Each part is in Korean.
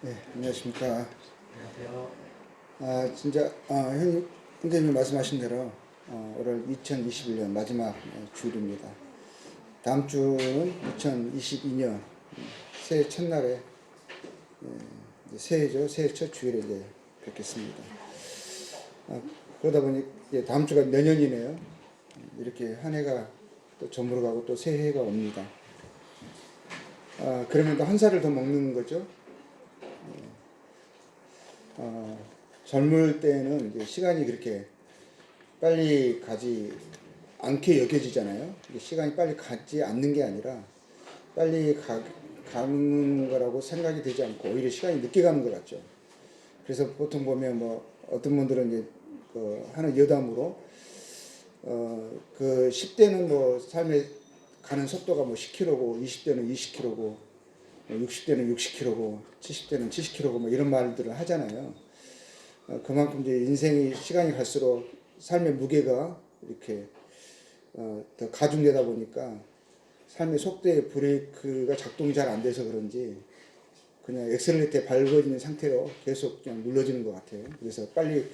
네, 안녕하십니까. 안녕하세요. 진짜, 형님이 말씀하신 대로, 올해 2021년 마지막 주일입니다. 다음 주는 2022년 새해 첫날에, 이제 새해죠. 새해 첫 주일에 이제 뵙겠습니다. 그러다 보니, 이제 다음 주가 내년이네요. 이렇게 한 해가 또 저물어가고 또 새해가 옵니다. 그러면 또 한 살을 더 먹는 거죠. 젊을 때는 이제 시간이 그렇게 빨리 가지 않게 여겨지잖아요. 시간이 빨리 가지 않는 게 아니라 가는 거라고 생각이 되지 않고 오히려 시간이 늦게 가는 것 같죠. 그래서 보통 보면 뭐 어떤 분들은 이제 하는 여담으로 그 10대는 뭐 삶의 가는 속도가 뭐 10km고 20대는 20km고 60대는 60km고 70대는 70km고 뭐 이런 말들을 하잖아요. 그만큼 이제 인생이 시간이 갈수록 삶의 무게가 이렇게 더 가중되다 보니까 삶의 속도의 브레이크가 작동이 잘 안 돼서 그런지 그냥 엑셀레이터에 밟아지는 상태로 계속 그냥 눌러지는 것 같아요. 그래서 빨리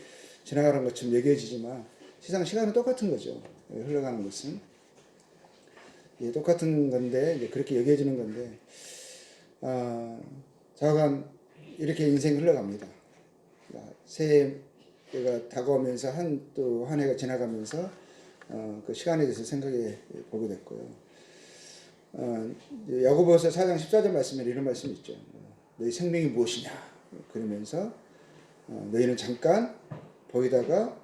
지나가는 것처럼 여겨지지만 세상 시간은 똑같은 거죠. 흘러가는 것은. 예, 똑같은 건데 이제 그렇게 여겨지는 건데 좌우간 이렇게 인생이 흘러갑니다. 새해가 다가오면서 또 한 해가 지나가면서 그 시간에 대해서 생각해 보게 됐고요. 야고보서 4장 14절 말씀에 이런 말씀이 있죠. 너희 생명이 무엇이냐? 그러면서 너희는 잠깐 보이다가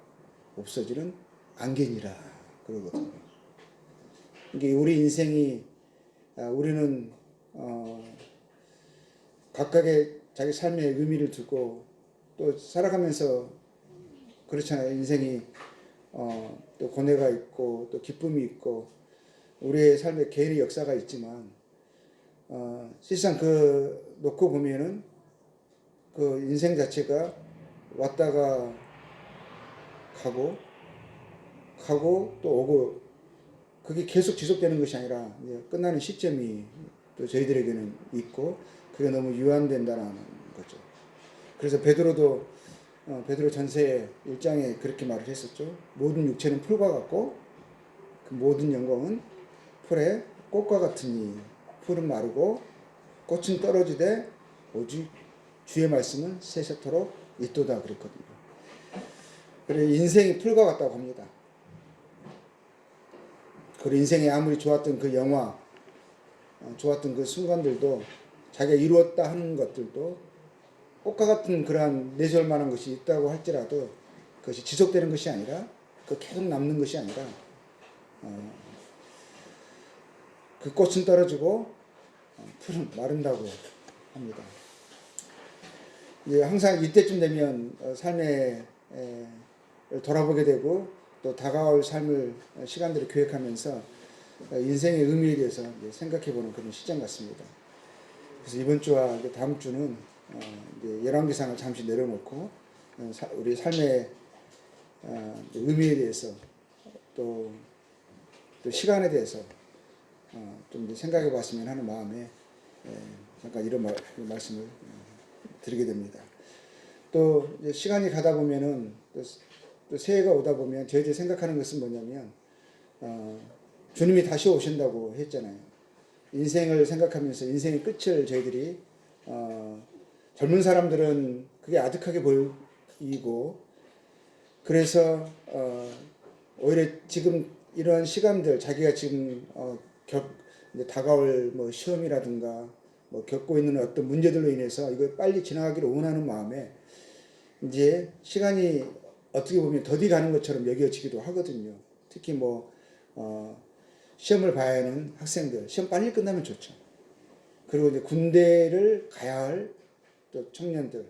없어지는 안개니라 그러거든요. 이게 우리 인생이 우리는 각각의 자기 삶의 의미를 두고 또 살아가면서 그렇잖아요. 인생이 또 고뇌가 있고 또 기쁨이 있고 우리의 삶에 개인의 역사가 있지만 실상 그 놓고 보면은 그 인생 자체가 왔다가 가고 또 오고 그게 계속 지속되는 것이 아니라 끝나는 시점이 또 저희들에게는 있고 그게 너무 유한된다는 거죠. 그래서 베드로 전서의 1장에 그렇게 말을 했었죠. 모든 육체는 풀과 같고 그 모든 영광은 풀의 꽃과 같으니 풀은 마르고 꽃은 떨어지되 오직 주의 말씀은 세세토록 있도다 그랬거든요. 그래 인생이 풀과 같다고 합니다. 그리고 인생이 아무리 좋았던 그 영화, 좋았던 그 순간들도 자기가 이루었다 하는 것들도 꽃과 같은 그러한 내세울 만한 것이 있다고 할지라도 그것이 지속되는 것이 아니라 그 계속 남는 것이 아니라 그 꽃은 떨어지고 풀은 마른다고 합니다. 항상 이때쯤 되면 삶에 돌아보게 되고 또 다가올 삶을 시간들을 계획하면서 인생의 의미에 대해서 생각해보는 그런 시점 같습니다. 그래서 이번 주와 다음 주는 열왕기상을 잠시 내려놓고 우리 삶의 의미에 대해서 또 시간에 대해서 좀 생각해 봤으면 하는 마음에 잠깐 이런 말씀을 드리게 됩니다. 또 시간이 가다 보면은 또 새해가 오다 보면 저희들이 생각하는 것은 뭐냐면 주님이 다시 오신다고 했잖아요. 인생을 생각하면서 인생의 끝을 저희들이 젊은 사람들은 그게 아득하게 보이고 그래서 오히려 지금 이런 시간들 자기가 지금 다가올 뭐 시험이라든가 뭐 겪고 있는 어떤 문제들로 인해서 이걸 빨리 지나가기를 원하는 마음에 이제 시간이 어떻게 보면 더디 가는 것처럼 여겨지기도 하거든요. 특히 뭐 시험을 봐야 하는 학생들 시험 빨리 끝나면 좋죠. 그리고 이제 군대를 가야 할 또 청년들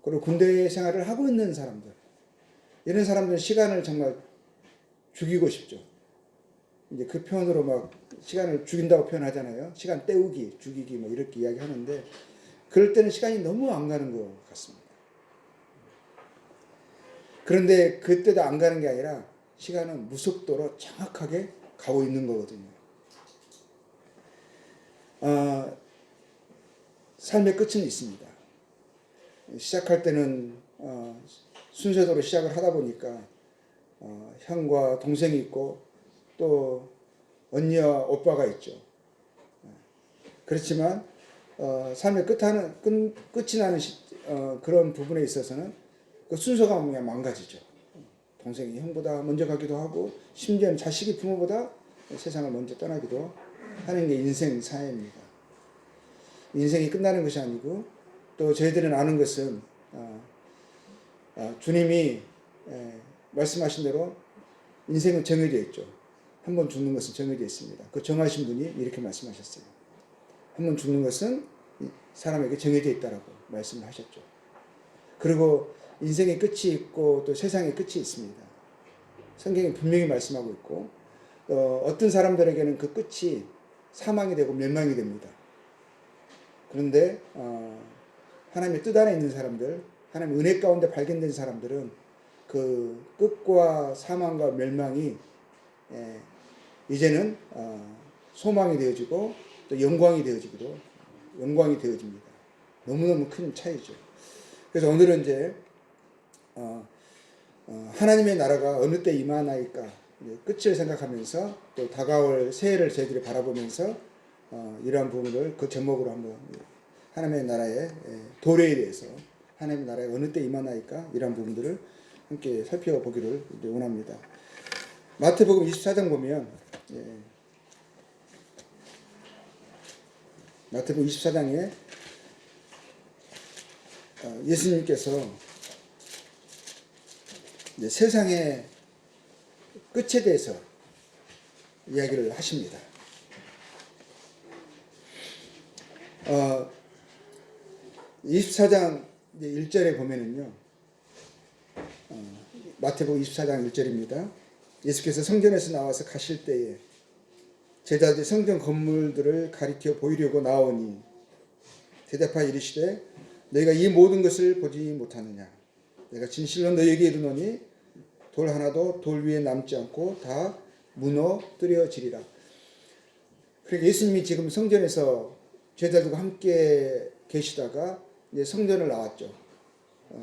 그리고 군대 생활을 하고 있는 사람들 이런 사람들은 시간을 정말 죽이고 싶죠. 이제 그 표현으로 막 시간을 죽인다고 표현하잖아요. 시간 때우기, 죽이기 뭐 이렇게 이야기하는데 그럴 때는 시간이 너무 안 가는 것 같습니다. 그런데 그때도 안 가는 게 아니라 시간은 무속도로 정확하게 가고 있는 거거든요. 삶의 끝은 있습니다. 시작할 때는 순서대로 시작을 하다 보니까 형과 동생이 있고 또 언니와 오빠가 있죠. 그렇지만 삶의 끝이 나는 그런 부분에 있어서는 그 순서가 그냥 망가지죠. 동생이 형보다 먼저 가기도 하고 심지어는 자식이 부모보다 세상을 먼저 떠나기도 하는 게 인생 사회입니다. 인생이 끝나는 것이 아니고 또 저희들은 아는 것은 주님이 말씀하신 대로 인생은 정해져 있죠. 한 번 죽는 것은 정해져 있습니다. 그 정하신 분이 이렇게 말씀하셨어요. 한 번 죽는 것은 사람에게 정해져 있다라고 말씀을 하셨죠. 그리고 인생의 끝이 있고 또 세상의 끝이 있습니다. 성경이 분명히 말씀하고 있고 어떤 사람들에게는 그 끝이 사망이 되고 멸망이 됩니다. 그런데 하나님의 뜻 안에 있는 사람들, 하나님의 은혜 가운데 발견된 사람들은 그 끝과 사망과 멸망이 이제는 소망이 되어지고 또 영광이 되어집니다. 너무너무 큰 차이죠. 그래서 오늘은 이제 하나님의 나라가 어느 때 임하나이까 끝을 생각하면서 또 다가올 새해를 저희들이 바라보면서 이러한 부분을 그 제목으로 한번 하나님의 나라의 도래에 대해서 하나님의 나라에 어느 때 임하나이까 이러한 부분들을 함께 살펴보기를 원합니다. 마태복음 24장 보면 마태복음 24장에 예수님께서 세상의 끝에 대해서 이야기를 하십니다. 24장 1절에 보면은요, 마태복음 24장 1절입니다. 예수께서 성전에서 나와서 가실 때에 제자들이 성전 건물들을 가리켜 보이려고 나오니 대답하여 이르시되 너희가 이 모든 것을 보지 못하느냐. 내가 진실로 너희에게 이르노니 돌 하나도 돌 위에 남지 않고 다 무너뜨려지리라. 그러니까 예수님이 지금 성전에서 제자들과 함께 계시다가 이제 성전을 나왔죠.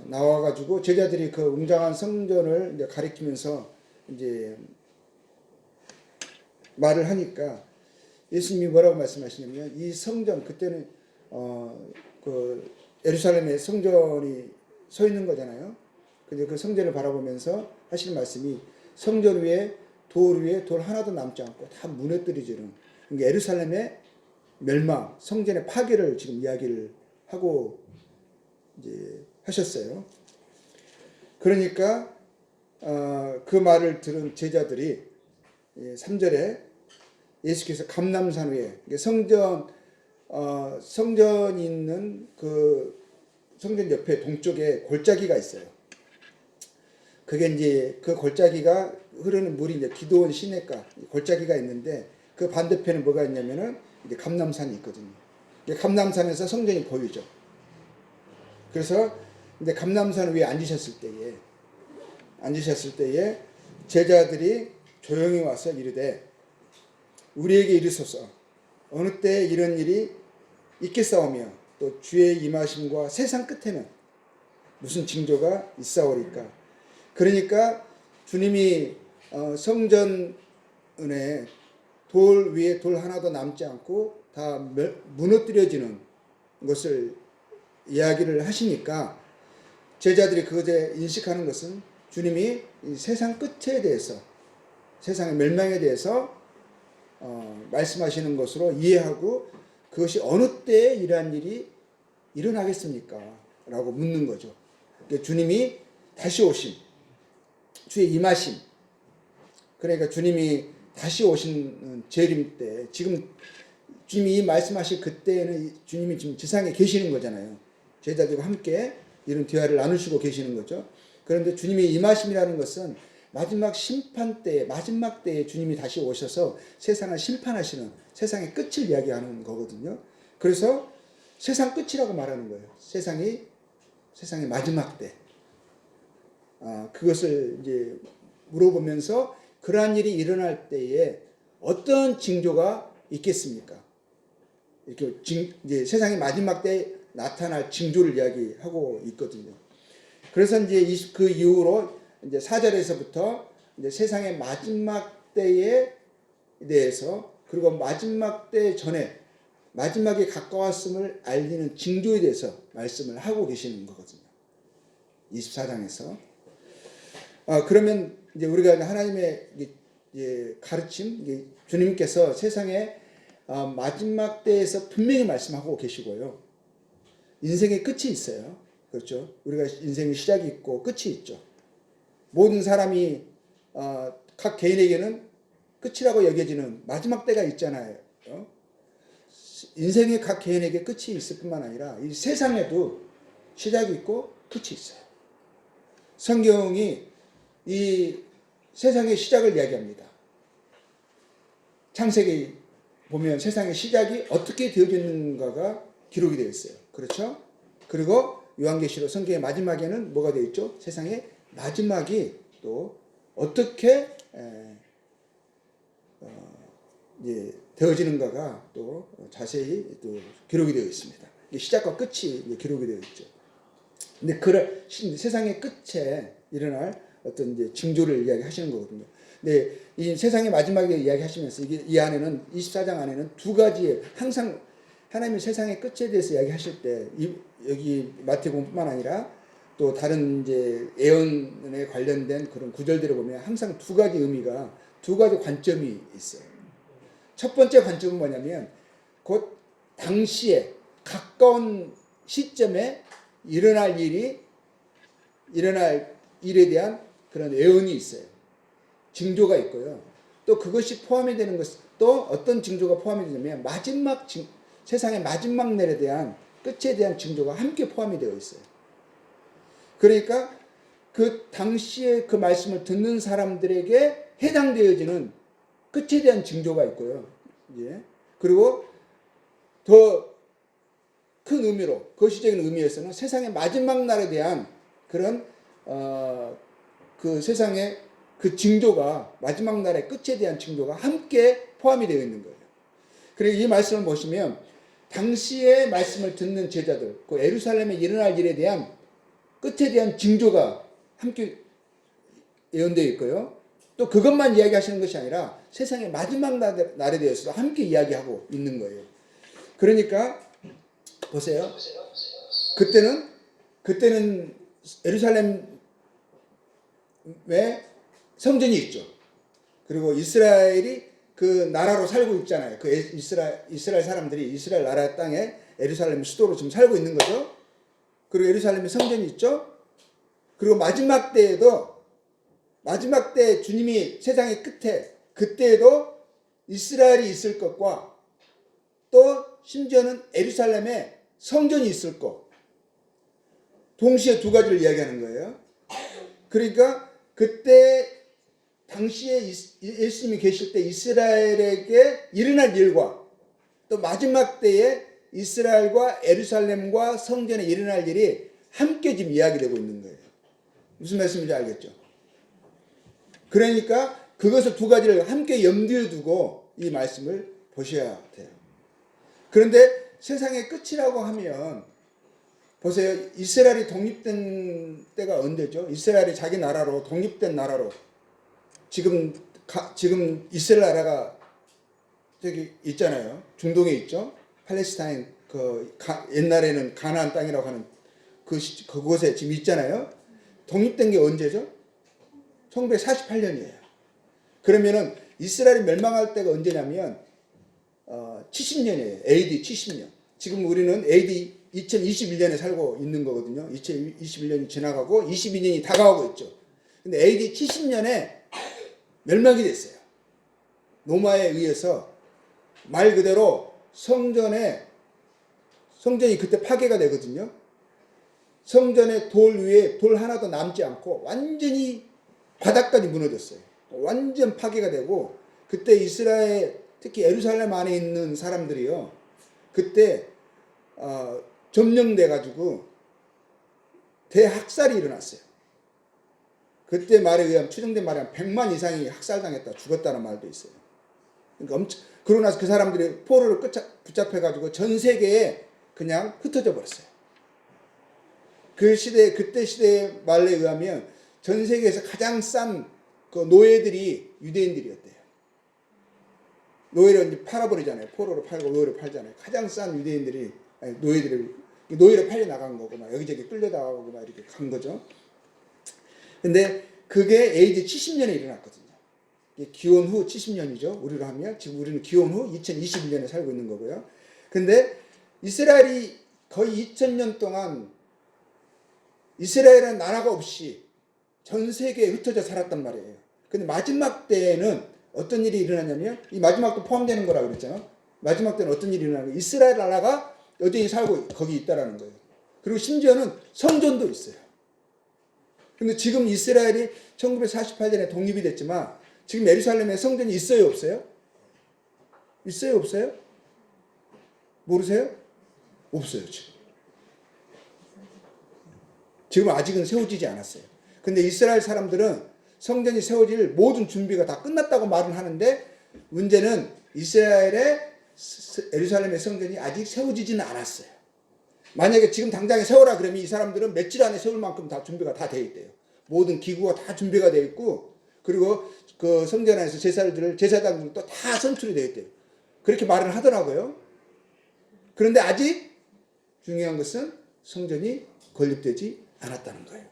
나와가지고 제자들이 그 웅장한 성전을 이제 가리키면서 이제 말을 하니까 예수님이 뭐라고 말씀하시냐면 이 성전 그때는 그 예루살렘에 성전이 서 있는 거잖아요. 근데 그 성전을 바라보면서 하시는 말씀이 성전 위에 돌 하나도 남지 않고 다 무너뜨려지는 그러니까 예루살렘의 멸망, 성전의 파괴를 지금 이야기를 하고 이제 하셨어요. 그러니까 그 말을 들은 제자들이 3절에 예수께서 감람산 위에 성전이 있는 그 성전 옆에 동쪽에 골짜기가 있어요. 그게 이제 그 골짜기가 흐르는 물이 이제 기드온 시내가 골짜기가 있는데 그 반대편에 뭐가 있냐면은 이제 감람산이 있거든요. 감람산에서 성전이 보이죠. 그래서 이제 감람산 위에 앉으셨을 때에 제자들이 조용히 와서 이르되 우리에게 이르소서 어느 때 이런 일이 있겠사오며 또 주의 임하심과 세상 끝에는 무슨 징조가 있사오리까. 그러니까 주님이 성전에 돌 위에 돌 하나도 남지 않고 다 무너뜨려지는 것을 이야기를 하시니까 제자들이 그것에 인식하는 것은 주님이 이 세상 끝에 대해서 세상의 멸망에 대해서 말씀하시는 것으로 이해하고 그것이 어느 때에 이러한 일이 일어나겠습니까? 라고 묻는 거죠. 그러니까 주님이 다시 오심, 주의 임하심. 그러니까 주님이 다시 오신 재림 때, 지금 주님이 이 말씀하실 그때에는 주님이 지금 지상에 계시는 거잖아요. 제자들과 함께 이런 대화를 나누시고 계시는 거죠. 그런데 주님이 임하심이라는 것은 마지막 심판 때에, 마지막 때에 주님이 다시 오셔서 세상을 심판하시는 세상의 끝을 이야기하는 거거든요. 그래서 세상 끝이라고 말하는 거예요. 세상의 마지막 때. 그것을 이제 물어보면서 그러한 일이 일어날 때에 어떤 징조가 있겠습니까? 이렇게 이제 세상의 마지막 때 나타날 징조를 이야기하고 있거든요. 그래서 이제 그 이후로 이제 4절에서부터 이제 세상의 마지막 때에 대해서, 그리고 마지막 때 전에 마지막에 가까웠음을 알리는 징조에 대해서 말씀을 하고 계시는 거거든요. 24장에서. 그러면 이제 우리가 하나님의 이제 가르침, 주님께서 세상의 마지막 때에서 분명히 말씀하고 계시고요. 인생의 끝이 있어요. 그렇죠? 우리가 인생의 시작이 있고 끝이 있죠. 모든 사람이 각 개인에게는 끝이라고 여겨지는 마지막 때가 있잖아요. 인생의 각 개인에게 끝이 있을 뿐만 아니라 이 세상에도 시작이 있고 끝이 있어요. 성경이 이 세상의 시작을 이야기합니다. 창세기 보면 세상의 시작이 어떻게 되어졌는가가 기록이 되어 있어요. 그렇죠? 그리고 요한계시록 성경의 마지막에는 뭐가 되어 있죠? 세상의 마지막이 또 어떻게 이제 되어지는가가 또 자세히 또 기록이 되어 있습니다. 시작과 끝이 기록이 되어 있죠. 근데 세상의 끝에 일어날 어떤 이제 징조를 이야기하시는 거거든요. 근데 이 세상의 마지막에 이야기하시면서 이 안에는 24장 안에는 두 가지의 항상 하나님의 세상의 끝에 대해서 이야기하실 때 여기 마태복음뿐만 아니라 또 다른 이제 예언에 관련된 그런 구절들을 보면 항상 두 가지 의미가, 두 가지 관점이 있어요. 첫 번째 관점은 뭐냐면 곧 당시에 가까운 시점에 일어날 일에 대한 그런 예언이 있어요. 징조가 있고요. 또 그것이 포함이 되는 것, 또 어떤 징조가 포함이 되냐면 세상의 마지막 날에 대한, 끝에 대한 징조가 함께 포함이 되어 있어요. 그러니까 그 당시에 그 말씀을 듣는 사람들에게 해당되어지는 끝에 대한 징조가 있고요. 예. 그리고 더 큰 의미로, 거시적인 의미에서는 세상의 마지막 날에 대한 그런 그 세상의 그 징조가, 마지막 날의 끝에 대한 징조가 함께 포함이 되어 있는 거예요. 그리고 이 말씀을 보시면 당시에 말씀을 듣는 제자들, 그 예루살렘에 일어날 일에 대한 끝에 대한 징조가 함께 예언되어 있고요. 또 그것만 이야기하시는 것이 아니라 세상의 마지막 날에 대해서도 함께 이야기하고 있는 거예요. 그러니까 보세요. 그때는 예루살렘에 성전이 있죠. 그리고 이스라엘이 그 나라로 살고 있잖아요. 그 이스라엘 사람들이 이스라엘 나라 땅에 예루살렘 수도로 지금 살고 있는 거죠. 그리고 예루살렘에 성전이 있죠. 그리고 마지막 때 주님이 세상의 끝에, 그때에도 이스라엘이 있을 것과 또 심지어는 예루살렘에 성전이 있을 것, 동시에 두 가지를 이야기하는 거예요. 그러니까 그때 당시에 예수님이 계실 때 이스라엘에게 일어날 일과 또 마지막 때에 이스라엘과 예루살렘과 성전에 일어날 일이 함께 지금 이야기되고 있는 거예요. 무슨 말씀인지 알겠죠? 그러니까 그것을 두 가지를 함께 염두에 두고 이 말씀을 보셔야 돼요. 그런데 세상의 끝이라고 하면 보세요. 이스라엘이 독립된 때가 언제죠? 이스라엘이 자기 나라로 독립된 나라로 지금 이스라엘 나라가 저기 있잖아요. 중동에 있죠. 팔레스타인 옛날에는 가나안 땅이라고 하는 그곳에 지금 있잖아요. 독립된 게 언제죠? 1948년이에요. 그러면은 이스라엘이 멸망할 때가 언제냐면 70년이에요. AD 70년. 지금 우리는 AD 2021년에 살고 있는 거거든요. 2021년이 지나가고 22년이 다가오고 있죠. 근데 AD 70년에 멸망이 됐어요. 로마에 의해서 말 그대로 성전이 그때 파괴가 되거든요. 성전의 돌 위에 돌 하나도 남지 않고 완전히 바닥까지 무너졌어요. 완전 파괴가 되고 그때 이스라엘 특히 예루살렘 안에 있는 사람들이요. 그때 점령돼 가지고 대학살이 일어났어요. 그때 말에 의하면 추정된 말에 한 100만 이상이 학살당했다, 죽었다는 말도 있어요. 그러니까 그러고 나서 그 사람들이 포로를 붙잡혀 가지고 전 세계에 그냥 흩어져 버렸어요. 그 시대, 그때 시대의 말에 의하면 전 세계에서 가장 싼 그 노예들이 유대인들이었대요. 노예를 이제 팔아버리잖아요. 포로로 팔고 노예로 팔잖아요. 가장 싼 유대인들이, 아니, 노예로 팔려 나간 거고, 막 여기저기 끌려다가고 막 이렇게 간 거죠. 근데 그게 AD 70년에 일어났거든요. 기원 후 70년이죠. 우리로 하면. 지금 우리는 기원 후 2021년에 살고 있는 거고요. 근데 이스라엘이 거의 2000년 동안 이스라엘은 나라가 없이 전 세계에 흩어져 살았단 말이에요. 근데 마지막 때에는 어떤 일이 일어나냐면, 이 마지막도 포함되는 거라고 그랬잖아요. 마지막 때는 어떤 일이 일어나냐면 이스라엘 나라가 여전히 살고 거기 있다라는 거예요. 그리고 심지어는 성전도 있어요. 근데 지금 이스라엘이 1948년에 독립이 됐지만 지금 예루살렘에 성전이 있어요, 없어요? 있어요, 없어요? 모르세요? 없어요, 지금. 지금 아직은 세워지지 않았어요. 근데 이스라엘 사람들은 성전이 세워질 모든 준비가 다 끝났다고 말은 하는데, 문제는 이스라엘의 예루살렘의 성전이 아직 세워지지는 않았어요. 만약에 지금 당장에 세워라 그러면 이 사람들은 며칠 안에 세울 만큼 다 준비가 다 되어 있대요. 모든 기구가 다 준비가 되어 있고, 그리고 그 성전 안에서 제사장들도 다 선출이 되어 있대요. 그렇게 말을 하더라고요. 그런데 아직 중요한 것은 성전이 건립되지 않았다는 거예요.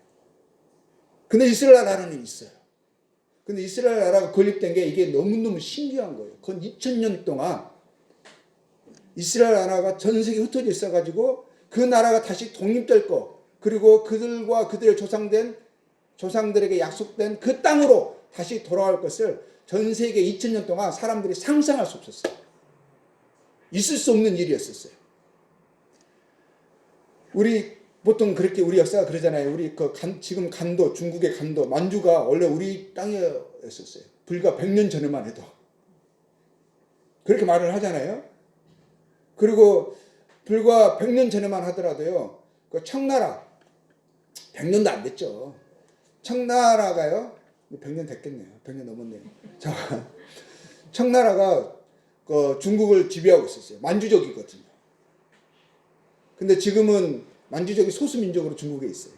근데 이스라엘 나라는 있어요. 근데 이스라엘 나라가 건립된 게 이게 너무너무 신기한 거예요. 건 2000년 동안 이스라엘 나라가 전 세계에 흩어져 있어가지고 그 나라가 다시 독립될 거, 그리고 그들과 그들의 조상들에게 약속된 그 땅으로 다시 돌아갈 것을 전 세계 2000년 동안 사람들이 상상할 수 없었어요. 있을 수 없는 일이었었어요. 우리 보통 그렇게 우리 역사가 그러잖아요. 우리 지금 간도, 중국의 간도, 만주가 원래 우리 땅이었었어요. 불과 100년 전에만 해도. 그렇게 말을 하잖아요. 그리고 불과 100년 전에만 하더라도요, 그 청나라, 100년도 안 됐죠. 청나라가요, 100년 됐겠네요. 100년 넘었네요. 자, 청나라가 그 중국을 지배하고 있었어요. 만주족이거든요. 근데 지금은 만주족이 소수민족으로 중국에 있어요.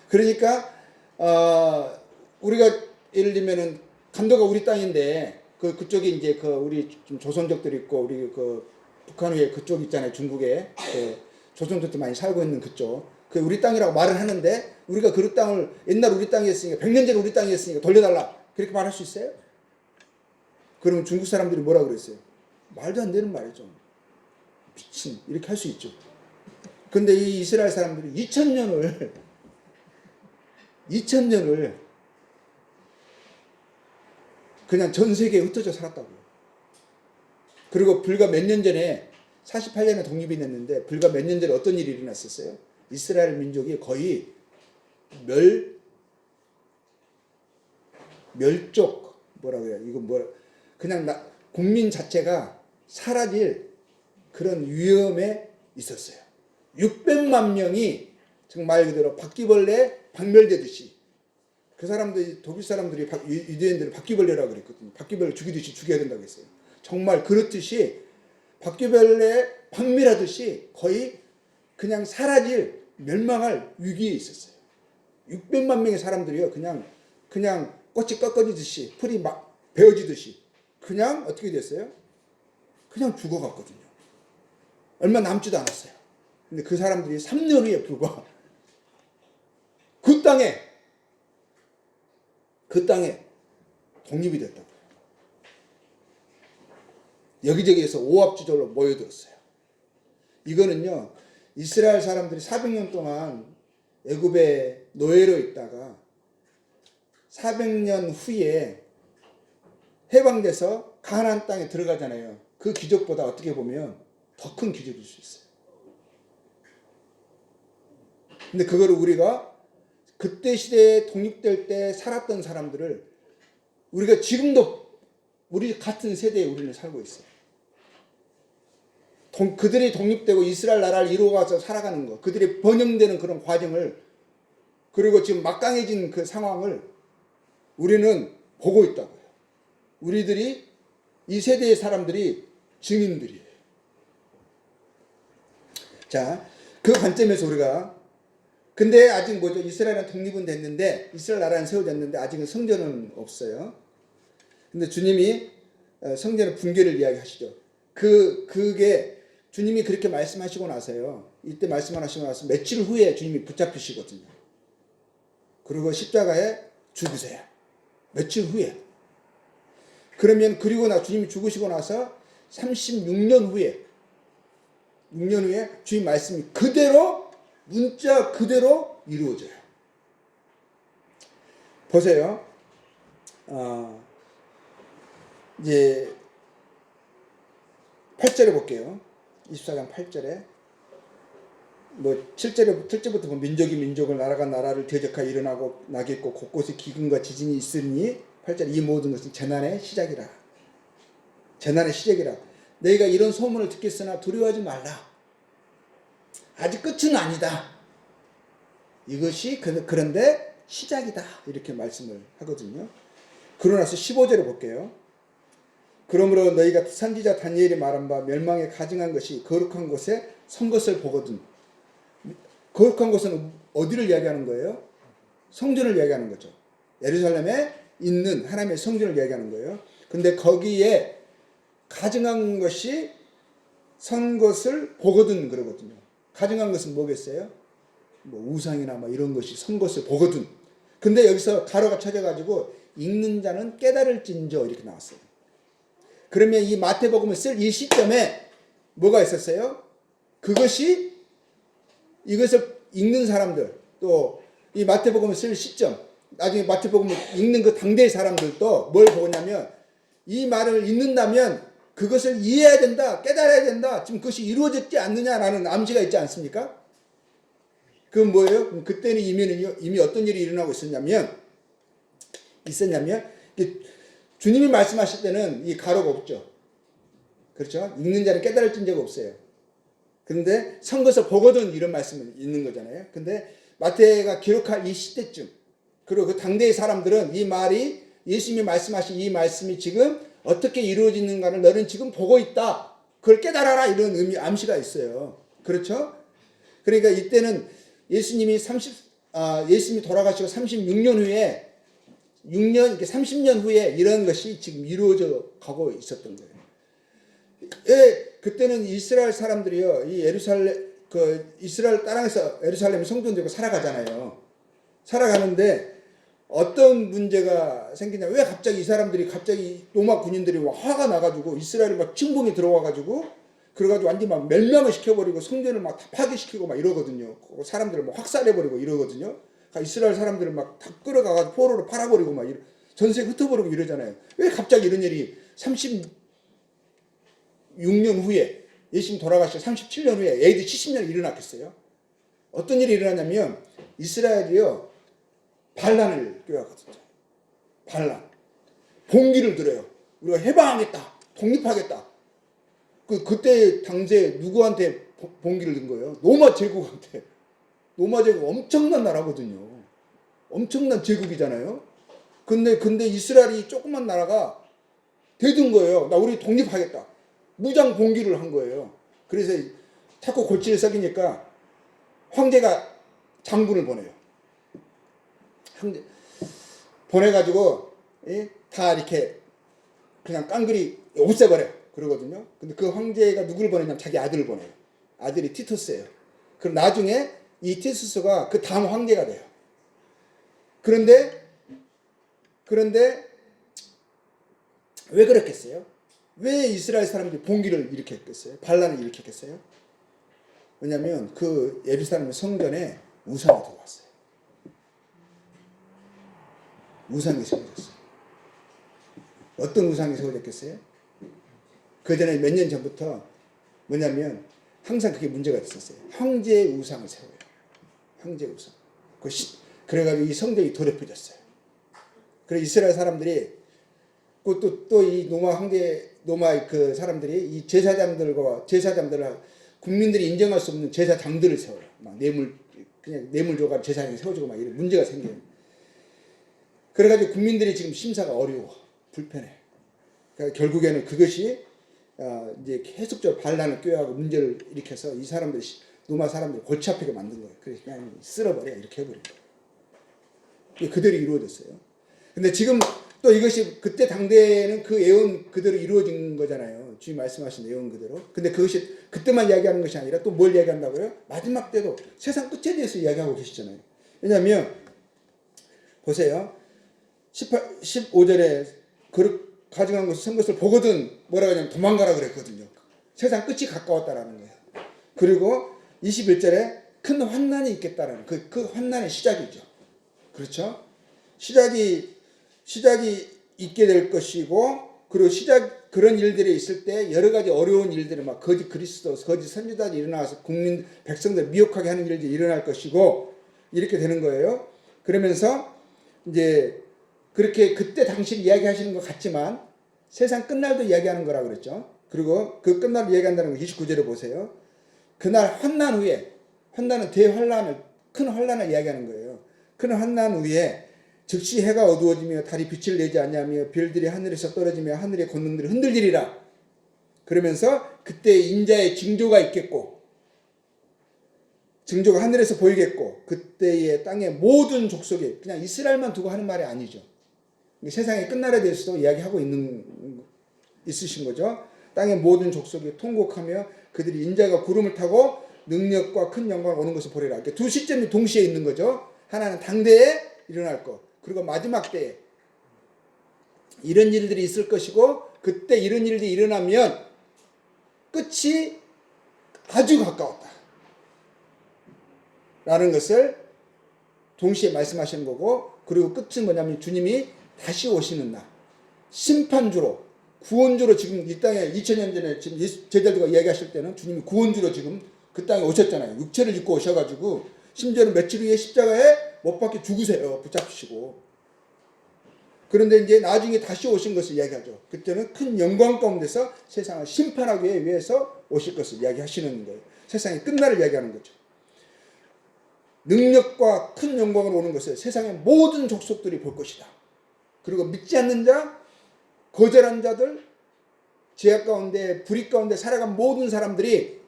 그러니까 우리가 예를 들면은 간도가 우리 땅인데 그쪽에 이제 우리 좀 조선족들이 있고, 우리 북한 위에 그쪽 있잖아요. 중국에 조선족들 많이 살고 있는 그쪽. 그 우리 땅이라고 말을 하는데, 우리가 그 땅을 옛날 우리 땅이었으니까, 100년 전에 우리 땅이었으니까 돌려달라, 그렇게 말할 수 있어요? 그러면 중국 사람들이 뭐라 그랬어요? 말도 안 되는 말이죠. 미친, 이렇게 할 수 있죠. 근데 이 이스라엘 사람들이 2000년을 그냥 전 세계에 흩어져 살았다고요. 그리고 불과 몇 년 전에 48년에 독립이 됐는데, 불과 몇 년 전에 어떤 일이 일어났었어요? 이스라엘 민족이 거의 멸족, 뭐라고 해요? 이거 그냥 국민 자체가 사라질 그런 위험에 있었어요. 600만 명이 정말 그대로 바퀴벌레 박멸되듯이, 그 사람들이, 독일 사람들이 유대인들을 바퀴벌레라고 그랬거든요. 바퀴벌레 죽이듯이 죽여야 된다고 했어요. 정말 그렇듯이 바퀴벌레 박멸하듯이 거의 그냥 사라질, 멸망할 위기에 있었어요. 600만 명의 사람들이요, 그냥 꽃이 꺾어지듯이, 풀이 막 베어지듯이 그냥 어떻게 됐어요? 그냥 죽어갔거든요. 얼마 남지도 않았어요. 근데 그 사람들이 3년 후에 불과 그 땅에 독립이 됐다고요. 여기저기에서 오합지졸로 모여들었어요. 이거는요, 이스라엘 사람들이 400년 동안 애굽에 노예로 있다가 400년 후에 해방돼서 가나안 땅에 들어가잖아요. 그 기적보다 어떻게 보면 더 큰 기적일 수 있어요. 근데 그거를 우리가 그때 시대에 독립될 때 살았던 사람들을, 우리가 지금도 우리 같은 세대에 우리는 살고 있어요. 그들이 독립되고 이스라엘 나라를 이루어가서 살아가는 것, 그들이 번영되는 그런 과정을, 그리고 지금 막강해진 그 상황을 우리는 보고 있다고요. 우리들이, 이 세대의 사람들이 증인들이에요. 자, 그 관점에서 우리가 근데 아직 뭐죠? 이스라엘은 독립은 됐는데 이스라엘 나라는 세워졌는데 아직은 성전은 없어요. 근데 주님이 성전의 붕괴를 이야기하시죠. 그게 주님이 그렇게 말씀하시고 나서요. 이때 말씀하시고 나서 며칠 후에 주님이 붙잡히시거든요. 그리고 십자가에 죽으세요. 며칠 후에. 그러면 그리고 주님이 죽으시고 나서 36년 후에 6년 후에 주님 말씀이 그대로 문자 그대로 이루어져요. 보세요. 이제 8절에 볼게요. 24장 8절에 뭐 7절부터 뭐 민족이 민족을 나라가 나라를 대적하여 일어나고 나겠고 곳곳에 기근과 지진이 있으니 8절 이 모든 것은 재난의 시작이라. 재난의 시작이라. 너희가 이런 소문을 듣겠으나 두려워하지 말라. 아직 끝은 아니다. 이것이 그런데 시작이다. 이렇게 말씀을 하거든요. 그러고 나서 15절에 볼게요. 그러므로 너희가 선지자 다니엘이 말한 바 멸망에 가증한 것이 거룩한 곳에 선 것을 보거든. 거룩한 곳은 어디를 이야기하는 거예요? 성전을 이야기하는 거죠. 예루살렘에 있는 하나님의 성전을 이야기하는 거예요. 근데 거기에 가증한 것이 선 것을 보거든 그러거든요. 가증한 것은 뭐겠어요? 뭐 우상이나 뭐 이런 것이 선 것을 보거든. 근데 여기서 가로가 쳐져가지고 읽는 자는 깨달을진저 이렇게 나왔어요. 그러면 이 마태복음을 쓸 이 시점에 뭐가 있었어요? 그것이 이것을 읽는 사람들 또 이 마태복음을 쓸 시점 나중에 마태복음을 읽는 그 당대의 사람들도 뭘 보냐면 이 말을 읽는다면 그것을 이해해야 된다 깨달아야 된다 지금 그것이 이루어졌지 않느냐라는 암시가 있지 않습니까? 그건 뭐예요? 그때는 이미 어떤 일이 일어나고 있었냐면 주님이 말씀하실 때는 이 가로가 없죠. 그렇죠? 읽는 자는 깨달을진저가 없어요. 그런데 선 것을 보거든 이런 말씀을 있는 거잖아요. 근데 마태가 기록할 이 시대쯤 그리고 그 당대의 사람들은 이 말이 예수님이 말씀하신 이 말씀이 지금 어떻게 이루어지는가를 너는 지금 보고 있다. 그걸 깨달아라 이런 의미 암시가 있어요. 그렇죠? 그러니까 이때는 예수님이 돌아가시고 36년 후에 30년 후에 이런 것이 지금 이루어져 가고 있었던 거예요. 그때는 이스라엘 사람들이요, 이 이스라엘 땅에서 예루살렘 성전되고 살아가잖아요. 살아가는데 어떤 문제가 생기냐? 왜 갑자기 이 사람들이 로마 군인들이 화가 나가지고 이스라엘 막 침공이 들어와가지고 그래가지고 완전 막 멸망을 시켜버리고 성전을 막 다 파괴시키고 막 이러거든요. 사람들을 막 확살해버리고 이러거든요. 이스라엘 사람들을 막 다 끌어가가지고 포로로 팔아버리고 막 전세에 흩어버리고 이러잖아요. 왜 갑자기 이런 일이 36년 후에 예수님 돌아가시고 37년 후에 AD 70년에 일어났겠어요? 어떤 일이 일어나냐면 이스라엘이요 반란을 꾀하거든요. 반란. 봉기를 들어요. 우리가 해방하겠다. 독립하겠다. 그때 당시에 누구한테 봉기를 든 거예요? 로마 제국한테. 로마 제국 엄청난 나라거든요. 엄청난 제국이잖아요. 근데 이스라엘이 조그만 나라가 대든 거예요. 우리 독립하겠다. 무장 봉기를 한 거예요. 그래서 자꾸 골치를 썩이니까 황제가 장군을 보내요. 보내가지고 다 이렇게 그냥 깡그리 없애버려요. 그러거든요. 근데 그 황제가 누구를 보내냐면 자기 아들을 보내요. 아들이 티투스예요. 그럼 나중에 이 티투스가 그 다음 황제가 돼요. 그런데 왜 그랬겠어요? 왜 이스라엘 사람들이 봉기를 일으켰겠어요? 반란을 일으켰겠어요? 왜냐하면 그 예루살렘 성전에 우상이 들어왔어요. 우상이 세워졌어요. 어떤 우상이 세워졌겠어요? 그 전에 몇 년 전부터 뭐냐면 항상 그게 문제가 있었어요. 황제의 우상을 세워요. 황제의 우상. 그래가지고 이 성전이 더럽혀졌어요. 그래서 이스라엘 사람들이 또 이 로마 그 사람들이 이 제사장들을 국민들이 인정할 수 없는 제사장들을 세워요. 막 그냥 뇌물 줘가지고 제사장이 세워지고 막 이런 문제가 생겨요. 그래가지고 국민들이 지금 심사가 어려워. 불편해. 그러니까 결국에는 그것이 이제 계속적으로 반란을 꾀하고 문제를 일으켜서 이 사람들이 로마 사람들 골치 아프게 만든 거예요. 그래서 그냥 쓸어버려 이렇게 해버린 거예요. 이게 그대로 이루어졌어요. 근데 지금 또 이것이 그때 당대에는 그 예언 그대로 이루어진 거잖아요. 주님 말씀하신 예언 그대로. 근데 그것이 그때만 이야기하는 것이 아니라 또 뭘 이야기한다고요? 마지막 때도 세상 끝에 대해서 이야기하고 계시잖아요. 왜냐하면 보세요. 15절에 그릇 가져간 것을 쓴 것을 보거든 뭐라고 하냐면 도망가라 그랬거든요. 세상 끝이 가까웠다라는 거예요. 그리고 21절에 큰 환난이 있겠다라는 그 환난의 시작이죠. 그렇죠? 시작이 있게 될 것이고, 그리고 그런 일들이 있을 때 여러 가지 어려운 일들이 막 거짓 그리스도, 거짓 선지자들이 일어나서 백성들 미혹하게 하는 일들이 일어날 것이고, 이렇게 되는 거예요. 그러면서 이제 그렇게 그때 당시 이야기하시는 것 같지만 세상 끝날도 이야기하는 거라 그랬죠. 그리고 그 끝날을 이야기한다는 거 29절에 보세요. 그날 환난 후에, 환난은 대환란을, 큰 환난을 이야기하는 거예요. 큰 환난 후에 즉시 해가 어두워지며 달이 빛을 내지 않냐며 별들이 하늘에서 떨어지며 하늘의 권능들이 흔들리리라. 그러면서 그때 인자의 징조가 있겠고, 징조가 하늘에서 보이겠고, 그때의 땅의 모든 족속이, 그냥 이스라엘만 두고 하는 말이 아니죠. 세상의 끝날에 대해서도 이야기하고 있으신 거죠. 땅의 모든 족속이 통곡하며 그들이 인자가 구름을 타고 능력과 큰 영광을 오는 것을 보리라. 이렇게 두 시점이 동시에 있는 거죠. 하나는 당대에 일어날 것, 그리고 마지막 때에 이런 일들이 있을 것이고, 그때 이런 일들이 일어나면 끝이 아주 가까웠다 라는 것을 동시에 말씀하시는 거고, 그리고 끝은 뭐냐면 주님이 다시 오시는 날, 심판주로, 구원주로, 지금 이 땅에 2000년 전에 지금 제자들과 이야기하실 때는 주님이 구원주로 지금 그 땅에 오셨잖아요. 육체를 입고 오셔가지고 심지어는 며칠 후에 십자가에 못 박혀 죽으세요. 붙잡히시고. 그런데 이제 나중에 다시 오신 것을 이야기하죠. 그때는 큰 영광 가운데서 세상을 심판하기 위해서 오실 것을 이야기하시는 거예요. 세상의 끝날을 이야기하는 거죠. 능력과 큰 영광으로 오는 것을 세상의 모든 족속들이 볼 것이다. 그리고 믿지 않는 자, 거절한 자들, 죄악 가운데, 불의 가운데 살아간 모든 사람들이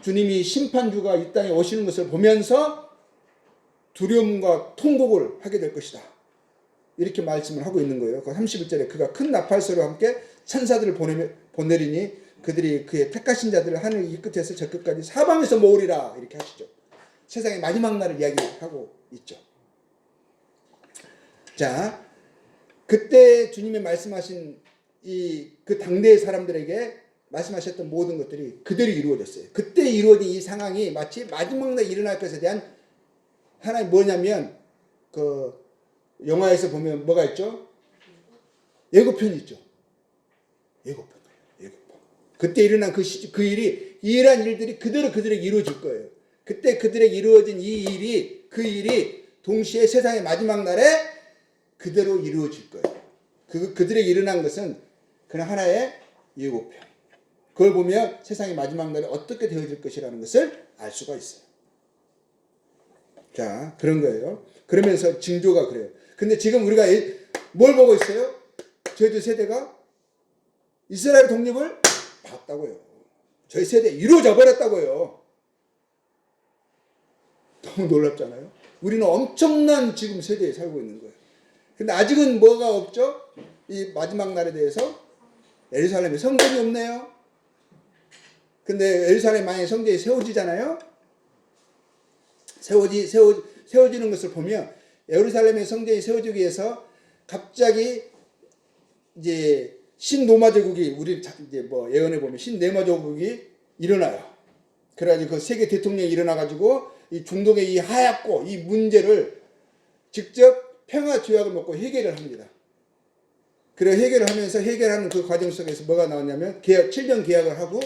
주님이 심판주가 이 땅에 오시는 것을 보면서 두려움과 통곡을 하게 될 것이다. 이렇게 말씀을 하고 있는 거예요. 그 31절에 그가 큰 나팔소리와 함께 천사들을 보내리니 그들이 그의 택하신 자들을 하늘 이 끝에서 저 끝까지 사방에서 모으리라. 이렇게 하시죠. 세상의 마지막 날을 이야기하고 있죠. 자, 그때 주님이 말씀하신 그 당대의 사람들에게 말씀하셨던 모든 것들이 그대로 이루어졌어요. 그때 이루어진 이 상황이 마치 마지막 날 일어날 것에 대한 하나의 뭐냐면, 그 영화에서 보면 뭐가 있죠? 예고편이 있죠. 예고편. 그때 일어난 그 일이, 이러한 일들이 그대로 이루어질 거예요. 그때 그들에게 이루어진 그 일이 동시에 세상의 마지막 날에 그대로 이루어질 거예요. 그들에게 일어난 것은 그냥 하나의 예고편. 그걸 보면 세상의 마지막 날에 어떻게 되어질 것이라는 것을 알 수가 있어요. 자, 그런 거예요. 그러면서 징조가 그래요. 근데 지금 우리가 뭘 보고 있어요? 저희들 세대가 이스라엘 독립을 봤다고요. 저희 세대 이루어져 버렸다고요. 너무 놀랍잖아요. 우리는 엄청난 지금 세대에 살고 있는 거예요. 근데 아직은 뭐가 없죠? 이 마지막 날에 대해서 예루살렘에 성전이 없네요. 근데 예루살렘 만약에 성전이 세워지잖아요. 세워지는 것을 보면 예루살렘의 성전이 세워지기 위해서 갑자기 이제 신로마 제국이, 우리 이제 뭐 예언해 보면 신로마 제국이 일어나요. 그래가지고 그 세계 대통령이 일어나가지고 이 중동의 이 하얗고 이 문제를 직접 평화 조약을 맺고 해결을 합니다. 그래 해결을 하면서 해결하는 그 과정 속에서 뭐가 나왔냐면 7년 계약을 하고,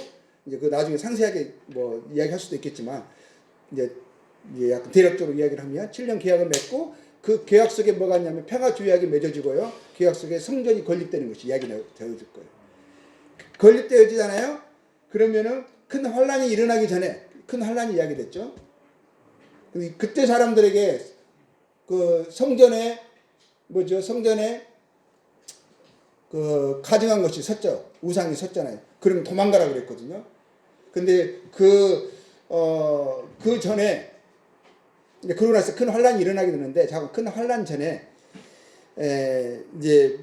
이제 그 나중에 상세하게 뭐 이야기할 수도 있겠지만 이제 약간 대략적으로 이야기를 하면 7년 계약을 맺고, 그 계약 속에 뭐가 있냐면 평화 조약이 맺어지고요. 계약 속에 성전이 건립되는 것이 이야기가 되어질 거예요. 건립되어지잖아요. 그러면은 큰 환란이 일어나기 전에, 큰 환란이 이야기됐죠. 그때 사람들에게 그 성전에 그 가증한 것이 섰죠. 우상이 섰잖아요. 그러면 도망가라 그랬거든요. 근데 그 그 전에 이제 그러고 나서 큰 환란이 일어나게 되는데, 자꾸 큰 환란 전에 이제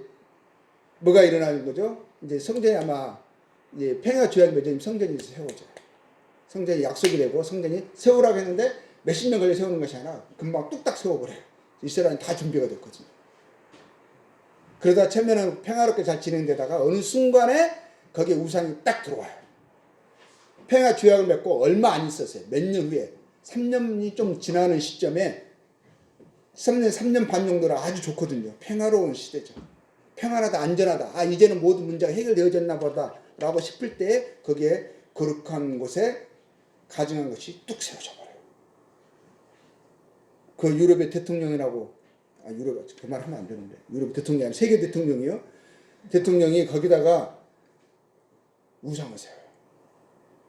뭐가 일어나는 거죠? 이제 성전이 아마 이제 평야 조약 맺으면 성전이 세워져요. 성전이 약속이 되고 성전이 세우라고 했는데 몇십 년 걸려 세우는 것이 아니라 금방 뚝딱 세워버려요. 이스라엘은 다 준비가 됐거든요. 그러다 처음에는 평화롭게 잘 진행되다가 어느 순간에 거기에 우상이 딱 들어와요. 평화 조약을 맺고 얼마 안 있었어요. 몇 년 후에 3년이 좀 지나는 시점에 3년 반 정도라 아주 좋거든요. 평화로운 시대죠. 평안하다, 안전하다. 아, 이제는 모든 문제가 해결되어졌나 보다 라고 싶을 때 거기에 거룩한 곳에 가증한 것이 뚝 세워져 버려요. 그 유럽의 대통령이라고, 유럽, 그 말 하면 안 되는데, 유럽 대통령이 아니라 세계 대통령이요. 대통령이 거기다가 우상을 세워요.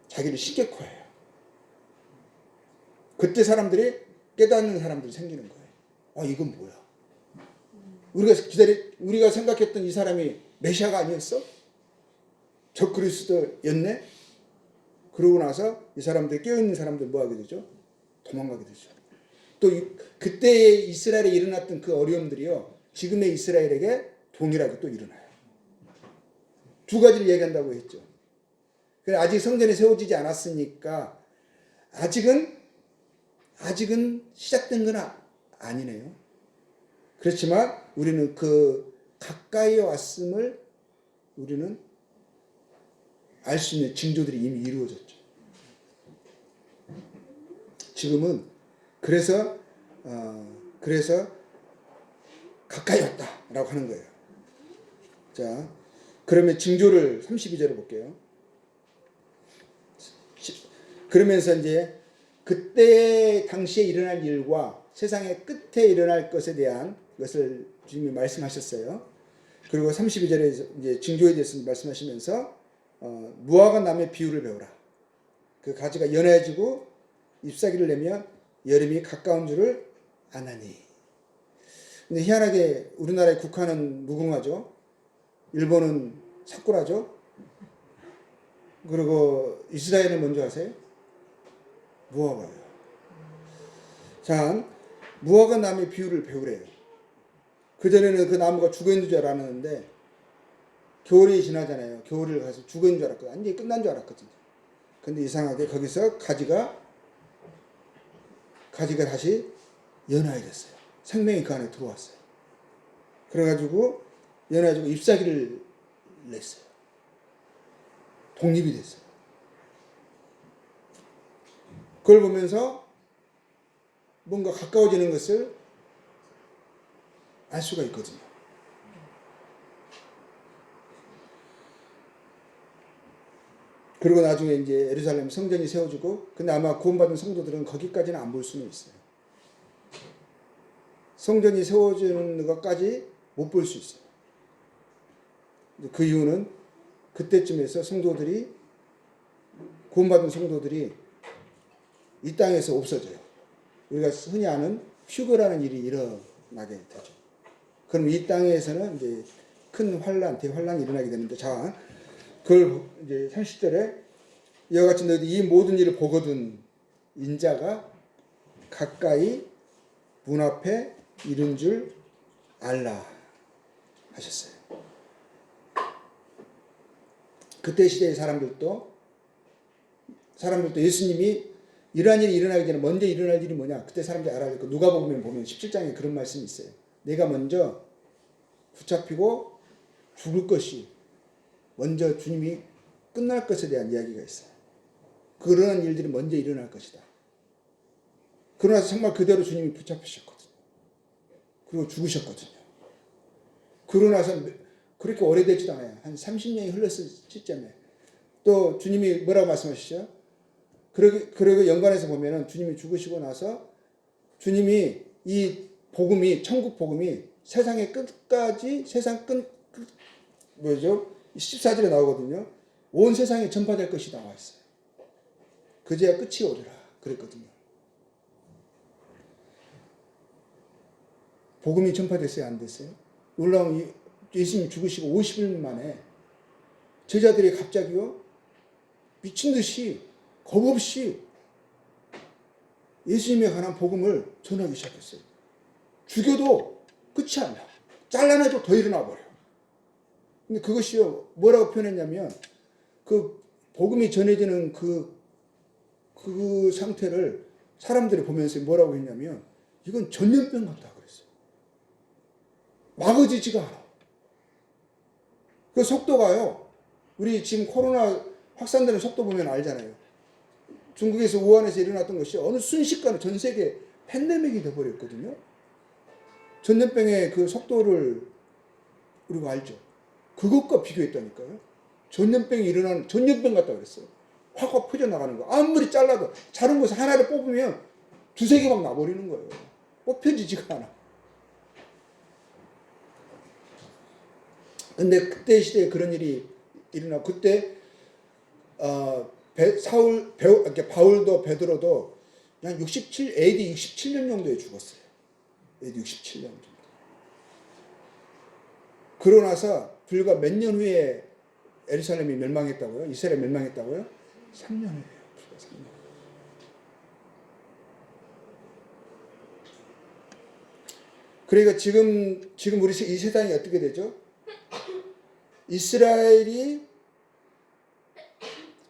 자기를 시계코해요. 그때 사람들이 깨닫는 사람들이 생기는 거예요. 아, 이건 뭐야? 우리가 생각했던 이 사람이 메시아가 아니었어? 적그리스도였네? 그러고 나서 이 사람들, 깨어있는 사람들 뭐 하게 되죠? 도망가게 되죠. 또 그때 이스라엘에 일어났던 그 어려움들이요, 지금의 이스라엘에게 동일하게 또 일어나요. 두 가지를 얘기한다고 했죠. 아직 성전이 세워지지 않았으니까 아직은 시작된 건 아니네요. 그렇지만 우리는 그 가까이 왔음을 우리는 알 수 있는 징조들이 이미 이루어졌죠. 지금은 그래서 가까이 왔다라고 하는 거예요. 자, 그러면 징조를 32절을 볼게요. 그러면서 이제 그때 당시에 일어날 일과 세상의 끝에 일어날 것에 대한 것을 주님이 말씀하셨어요. 그리고 32절에 이제 징조에 대해서 말씀하시면서 무화과 나무의 비유를 배우라. 그 가지가 연해지고 잎사귀를 내면 여름이 가까운 줄을 아나니. 근데 희한하게 우리나라의 국화는 무궁화죠. 일본은 사쿠라죠. 그리고 이스라엘은 뭔지 아세요? 무화과예요. 자, 무화과 나무의 비유를 배우래요. 그전에는 그 나무가 죽어있는 줄 알았는데 겨울이 지나잖아요. 겨울을 가서 죽어있는 줄 알았거든요. 완전히 끝난 줄 알았거든요. 근데 이상하게 거기서 가지가 다시 연화해졌어요. 생명이 그 안에 들어왔어요. 그래가지고 연화해지고 잎사귀를 냈어요. 독립이 됐어요. 그걸 보면서 뭔가 가까워지는 것을 알 수가 있거든요. 그리고 나중에 이제 예루살렘 성전이 세워지고, 근데 아마 구원받은 성도들은 거기까지는 안 볼 수는 있어요. 성전이 세워지는 것까지 못 볼 수 있어요. 그 이유는 그때쯤에서 구원받은 성도들이 이 땅에서 없어져요. 우리가 흔히 아는 휴거라는 일이 일어나게 되죠. 그럼 이 땅에서는 이제 큰 환란, 대환란이 일어나게 되는데, 자, 그걸 이제 30절에 이와 같이 너희들이 이 모든 일을 보거든 인자가 가까이 문 앞에 이른 줄 알라 하셨어요. 그때 시대의 사람들도 예수님이 이러한 일이 일어나기 전에 먼저 일어날 일이 뭐냐, 그때 사람들이 알아야 될 거. 누가복음에 보면 17장에 그런 말씀이 있어요. 내가 먼저 붙잡히고 죽을 것이 먼저 주님이 끝날 것에 대한 이야기가 있어요. 그러한 일들이 먼저 일어날 것이다. 그러나서 정말 그대로 주님이 붙잡히셨거든요. 그리고 죽으셨거든요. 그러고 나서 그렇게 오래되지도 않아요. 한 30년이 흘렀을 시점에 또 주님이 뭐라고 말씀하시죠? 그리고 연관해서 보면은 주님이 죽으시고 나서 주님이 이 복음이, 천국 복음이 세상의 끝까지, 세상 끝 뭐죠? 14절에 나오거든요. 온 세상에 전파될 것이 나와 있어요. 그제야 끝이 오리라 그랬거든요. 복음이 전파됐어요, 안 됐어요? 놀라운 예수님 죽으시고 50일 만에 제자들이 갑자기요, 미친 듯이 겁 없이 예수님에 관한 복음을 전하기 시작했어요. 죽여도 끝이 안 나. 잘라내도 더 일어나 버려. 근데 그것이요, 뭐라고 표현했냐면, 그 복음이 전해지는 그 상태를 사람들이 보면서 뭐라고 했냐면, 이건 전염병 같다 그랬어요. 막아지지가 않아. 그 속도가요, 우리 지금 코로나 확산되는 속도 보면 알잖아요. 중국에서 우한에서 일어났던 것이 어느 순식간에 전 세계 팬데믹이 돼버렸거든요. 전염병의 그 속도를 우리가 알죠. 그것과 비교했다니까요. 전염병이 일어나는, 전염병 같다 그랬어요. 확 퍼져나가는 거. 아무리 잘라도 자른 것을 하나를 뽑으면 두세 개 막 나버리는 거예요. 뽑혀지지가 않아. 근데 그때 시대에 그런 일이 일어나고, 그때 바울도 베드로도 한 AD 67년 정도에 죽었어요. AD 67년 정도. 그러고 나서 불과 몇 년 후에 예루살렘이 멸망했다고요? 이스라엘 멸망했다고요? 3년 후에요. 불과 3년. 그러니까 지금 우리 이 세상이 어떻게 되죠? 이스라엘이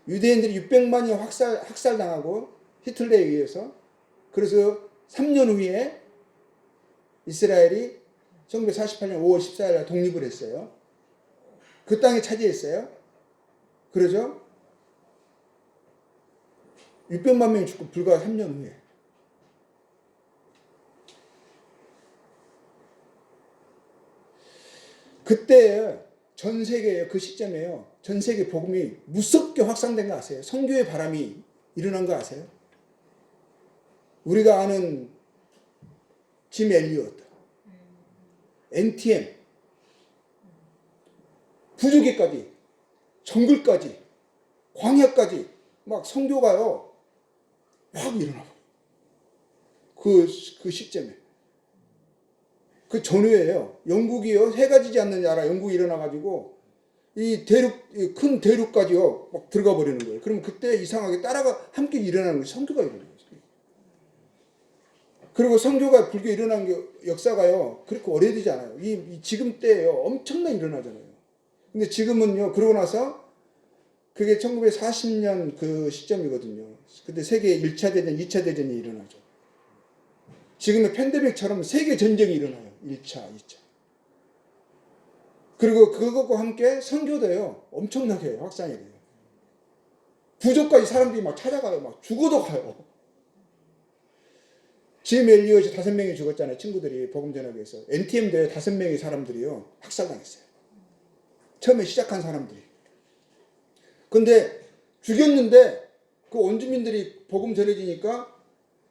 유대인들이 600만이 학살당하고 히틀러에 의해서, 그래서 3년 후에 이스라엘이 1948년 5월 14일 독립을 했어요. 그 땅에 차지했어요. 그러죠? 600만 명이 죽고 불과 3년 후에. 그때 전 세계에, 그 시점에요, 전 세계 복음이 무섭게 확산된 거 아세요? 선교의 바람이 일어난 거 아세요? 우리가 아는 짐 엘리엇, NTM, 부조개까지, 정글까지, 광야까지 막 선교가요 막 일어나고, 그 시점에. 그 전후에요, 영국이요, 해가 지지 않는 나라 영국이 일어나가지고 큰 대륙까지요 막 들어가 버리는 거예요. 그러면 그때 이상하게 따라가 함께 일어나는 거예요. 선교가 일어나는 거예요. 그리고 선교가 불교 일어난 게 역사가요 그렇게 오래되지 않아요. 지금 때예요 엄청나게 일어나잖아요. 근데 지금은요, 그러고 나서 그게 1940년 그 시점이거든요. 그때 세계 1차 대전, 2차 대전이 일어나죠. 지금의 팬데믹처럼 세계 전쟁이 일어나요. 1차, 2차. 그리고 그것과 함께 선교도요 엄청나게 확산이 돼요. 부족까지 사람들이 막 찾아가요. 막 죽어도 가요. 짐 엘리엇이 5명이 죽었잖아요. 친구들이 복음 전하기 위해서. NTM도에 5명의 사람들이요 학살당했어요. 처음에 시작한 사람들이. 근데 죽였는데 그 원주민들이 복음 전해지니까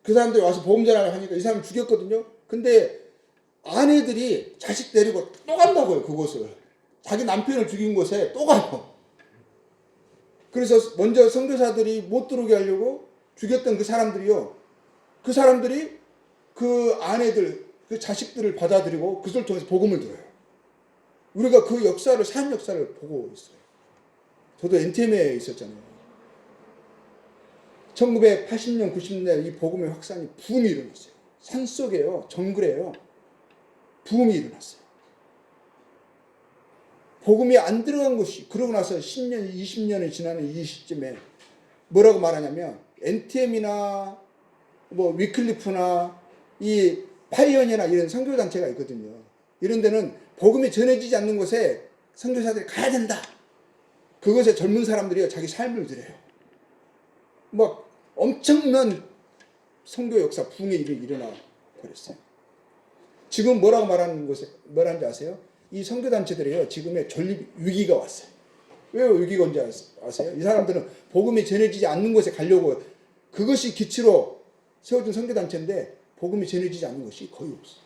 그 사람들이 와서 복음 전하려 하니까 이 사람 죽였거든요. 근데 아내들이 자식 데리고 또 간다고요. 그곳을. 자기 남편을 죽인 곳에 또 가요. 그래서 먼저 선교사들이 못 들어오게 하려고 죽였던 그 사람들이요, 그 사람들이 그 아내들, 그 자식들을 받아들이고 그들을 통해서 복음을 들어요. 우리가 그 역사를, 산 역사를 보고 있어요. 저도 NTM에 있었잖아요. 1980년, 90년대 이 복음의 확산이 붐이 일어났어요. 산속에요, 정글에요, 붐이 일어났어요. 복음이 안 들어간 것이, 그러고 나서 10년, 20년이 지나는 이 시점에 뭐라고 말하냐면, NTM이나 뭐 위클리프나 이 파이어니아나 이런 선교단체가 있거든요. 이런 데는 복음이 전해지지 않는 곳에 선교사들이 가야 된다. 그것에 젊은 사람들이 자기 삶을 드려요. 막 엄청난 선교 역사 붕의 일이 일어나 버렸어요. 지금 뭐라고 말하는지 아세요? 이 선교단체들이요, 지금의 존립 위기가 왔어요. 왜 위기가 온지 아세요? 이 사람들은 복음이 전해지지 않는 곳에 가려고, 그것이 기치로 세워진 선교단체인데 복음이 전해지지 않는 것이 거의 없어.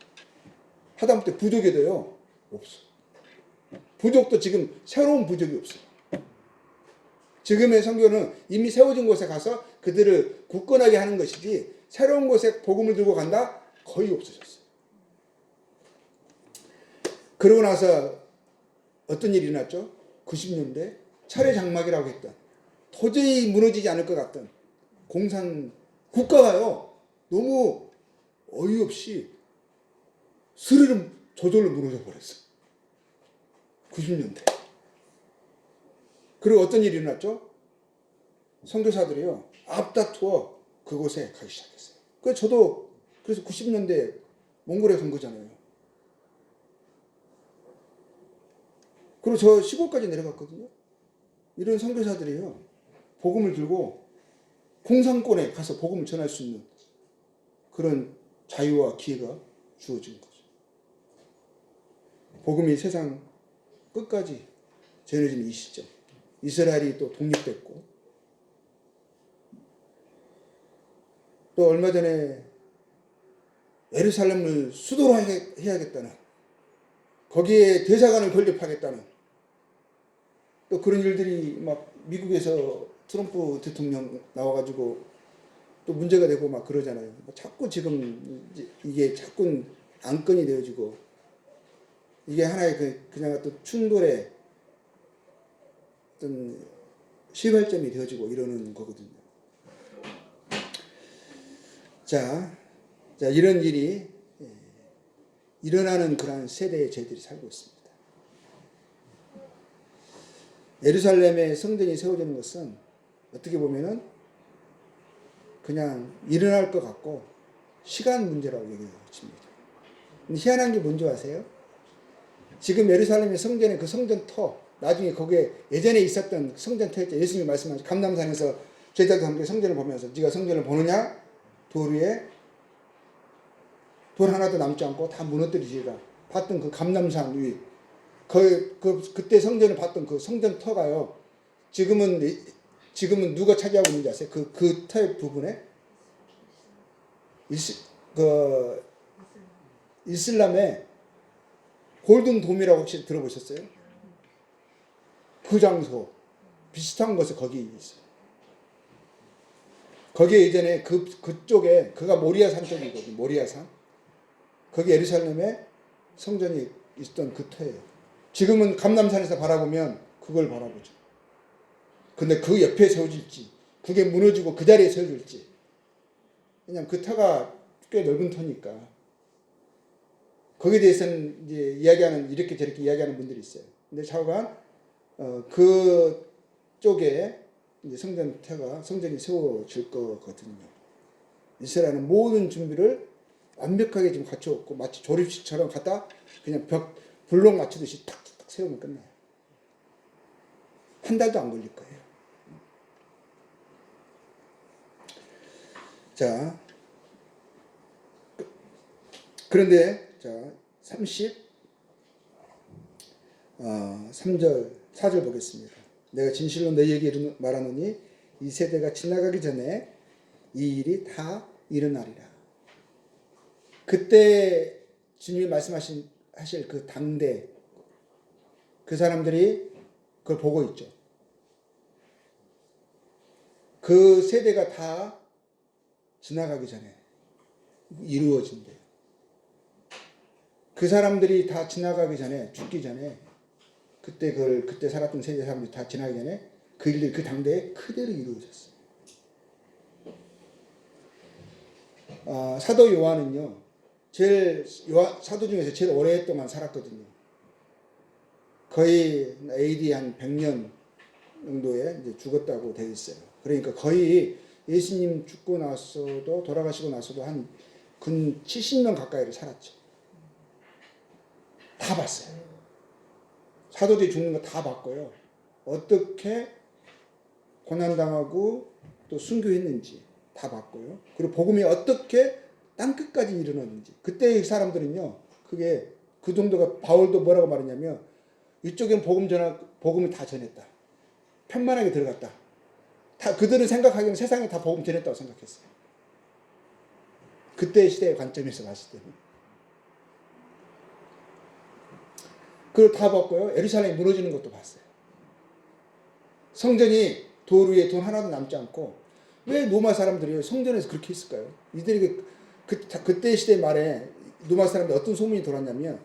하다못해 부족에도요 없어. 부족도 지금 새로운 부족이 없어요. 지금의 선교는 이미 세워진 곳에 가서 그들을 굳건하게 하는 것이지, 새로운 곳에 복음을 들고 간다? 거의 없어졌어요. 그러고 나서 어떤 일이 일어났죠? 90년대 철의 장막이라고 했던, 도저히 무너지지 않을 것 같던 국가가요 너무 어이없이 스르륵 저절로 무너져 버렸어. 90년대. 그리고 어떤 일이 일어났죠? 선교사들이요, 앞다투어 그곳에 가기 시작했어요. 저도 그래서 90년대 몽골에 간 거잖아요. 그리고 저 시골까지 내려갔거든요. 이런 선교사들이요, 복음을 들고 공산권에 가서 복음을 전할 수 있는 그런 자유와 기회가 주어진 거죠. 복음이 세상 끝까지 전해지는 이 시점, 이스라엘이 또 독립됐고, 또 얼마 전에 예루살렘을 수도로 해야겠다는, 거기에 대사관을 건립하겠다는, 또 그런 일들이 막 미국에서 트럼프 대통령 나와가지고 또 문제가 되고 막 그러잖아요. 자꾸 지금 이게 자꾸 안건이 되어지고, 이게 하나의 그냥 어떤 충돌의 어떤 시발점이 되어지고 이러는 거거든요. 자, 이런 일이 일어나는 그러한 세대의 저희들이 살고 있습니다. 예루살렘의 성전이 세워지는 것은 어떻게 보면은 그냥 일어날 것 같고 시간 문제라고 얘기해집니다. 희한한 게 뭔지 아세요? 지금 예루살렘의 성전의 그 성전터, 나중에 거기에 예전에 있었던 성전터였죠. 예수님이 말씀하신 감람산에서 제자들과 함께 성전을 보면서 네가 성전을 보느냐? 돌 위에 돌 하나도 남지 않고 다 무너뜨리시리라. 봤던 그 감람산 위, 그때 성전을 봤던 그 성전터가요, 지금은 누가 차지하고 있는지 아세요? 그 터 부분에 이슬람의 골든돔이라고 혹시 들어보셨어요? 그 장소 비슷한 것이 거기 있어요. 거기에 예전에 그쪽에, 그가 모리아산 쪽이거든요. 모리아산. 거기 예루살렘에 성전이 있던 그 터예요. 지금은 감람산에서 바라보면 그걸 바라보죠. 근데 그 옆에 세워질지, 그게 무너지고 그 자리에 세워질지, 왜냐면 그 터가 꽤 넓은 터니까. 거기에 대해서는 이제 이렇게 저렇게 이야기하는 분들이 있어요. 근데 좌우간 그 쪽에 이제 성전이 세워질 거거든요. 이스라엘은 모든 준비를 완벽하게 지금 갖춰왔고, 마치 조립식처럼 갖다 그냥 블록 맞추듯이 탁탁탁 세우면 끝나요. 한 달도 안 걸릴 거예요. 자, 그런데 3절 4절 보겠습니다. 내가 진실로 너희에게 말하노니 이 세대가 지나가기 전에 이 일이 다 일어나리라. 그때 주님이 말씀하실 그 당대, 그 사람들이 그걸 보고 있죠. 그 세대가 다 지나가기 전에 이루어진대요. 그 사람들이 다 지나가기 전에, 죽기 전에, 그때 살았던 세대 사람들이 다 지나가기 전에 그 일들이 그 당대에 그대로 이루어졌어요. 사도 요한은요, 사도 중에서 제일 오랫동안 살았거든요. 거의 AD 한 100년 정도에 이제 죽었다고 되어 있어요. 그러니까 거의 예수님 죽고 나서도, 돌아가시고 나서도 한 근 70년 가까이를 살았죠. 다 봤어요. 사도들이 죽는 거 다 봤고요. 어떻게 고난당하고 또 순교했는지 다 봤고요. 그리고 복음이 어떻게 땅끝까지 일어났는지. 그때의 사람들은요, 그게 그 정도가, 바울도 뭐라고 말했냐면, 이쪽엔 복음을 다 전했다. 편만하게 들어갔다. 다 그들은 생각하기에는 세상에 다 복음 전했다고 생각했어요. 그때의 시대의 관점에서 봤을 때는. 그걸 다 봤고요. 예루살렘이 무너지는 것도 봤어요. 성전이 돌 위에 돈 하나도 남지 않고, 왜 로마 사람들이 성전에서 그렇게 했을까요? 이들에게 그때 시대 말에 로마 사람들 어떤 소문이 돌았냐면,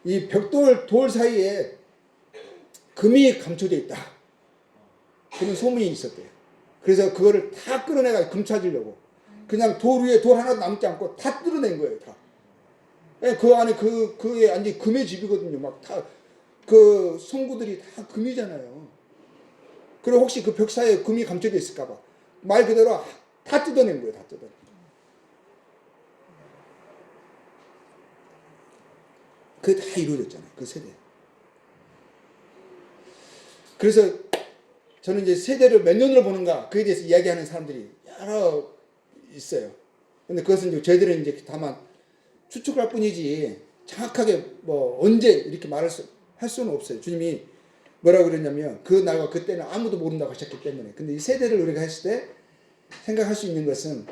이 돌 사이에 금이 감춰져 있다. 그런 소문이 있었대요. 그래서 그거를 다 끌어내가 금 찾으려고. 그냥 돌 위에 돌 하나 남지 않고 다 뚫어낸 거예요. 다. 그 안에 그의 완전 금의 집이거든요. 막 다 그 성구들이 다 금이잖아요. 그리고 혹시 그 벽 사이에 금이 감춰져 있을까봐 말 그대로 다 뜯어낸 거예요. 다 뜯어낸. 그게 다 이루어졌잖아요. 그 세대. 그래서 저는 이제 세대를 몇 년으로 보는가 그에 대해서 이야기하는 사람들이 여러 있어요. 근데 그것은 이제 저희들은 이제 다만 추측을 할 뿐이지 정확하게 뭐 언제 이렇게 할 수는 없어요. 주님이 뭐라 그랬냐면 그 날과 그때는 아무도 모른다고 하셨기 때문에. 근데 이 세대를 우리가 했을 때 생각할 수 있는 것은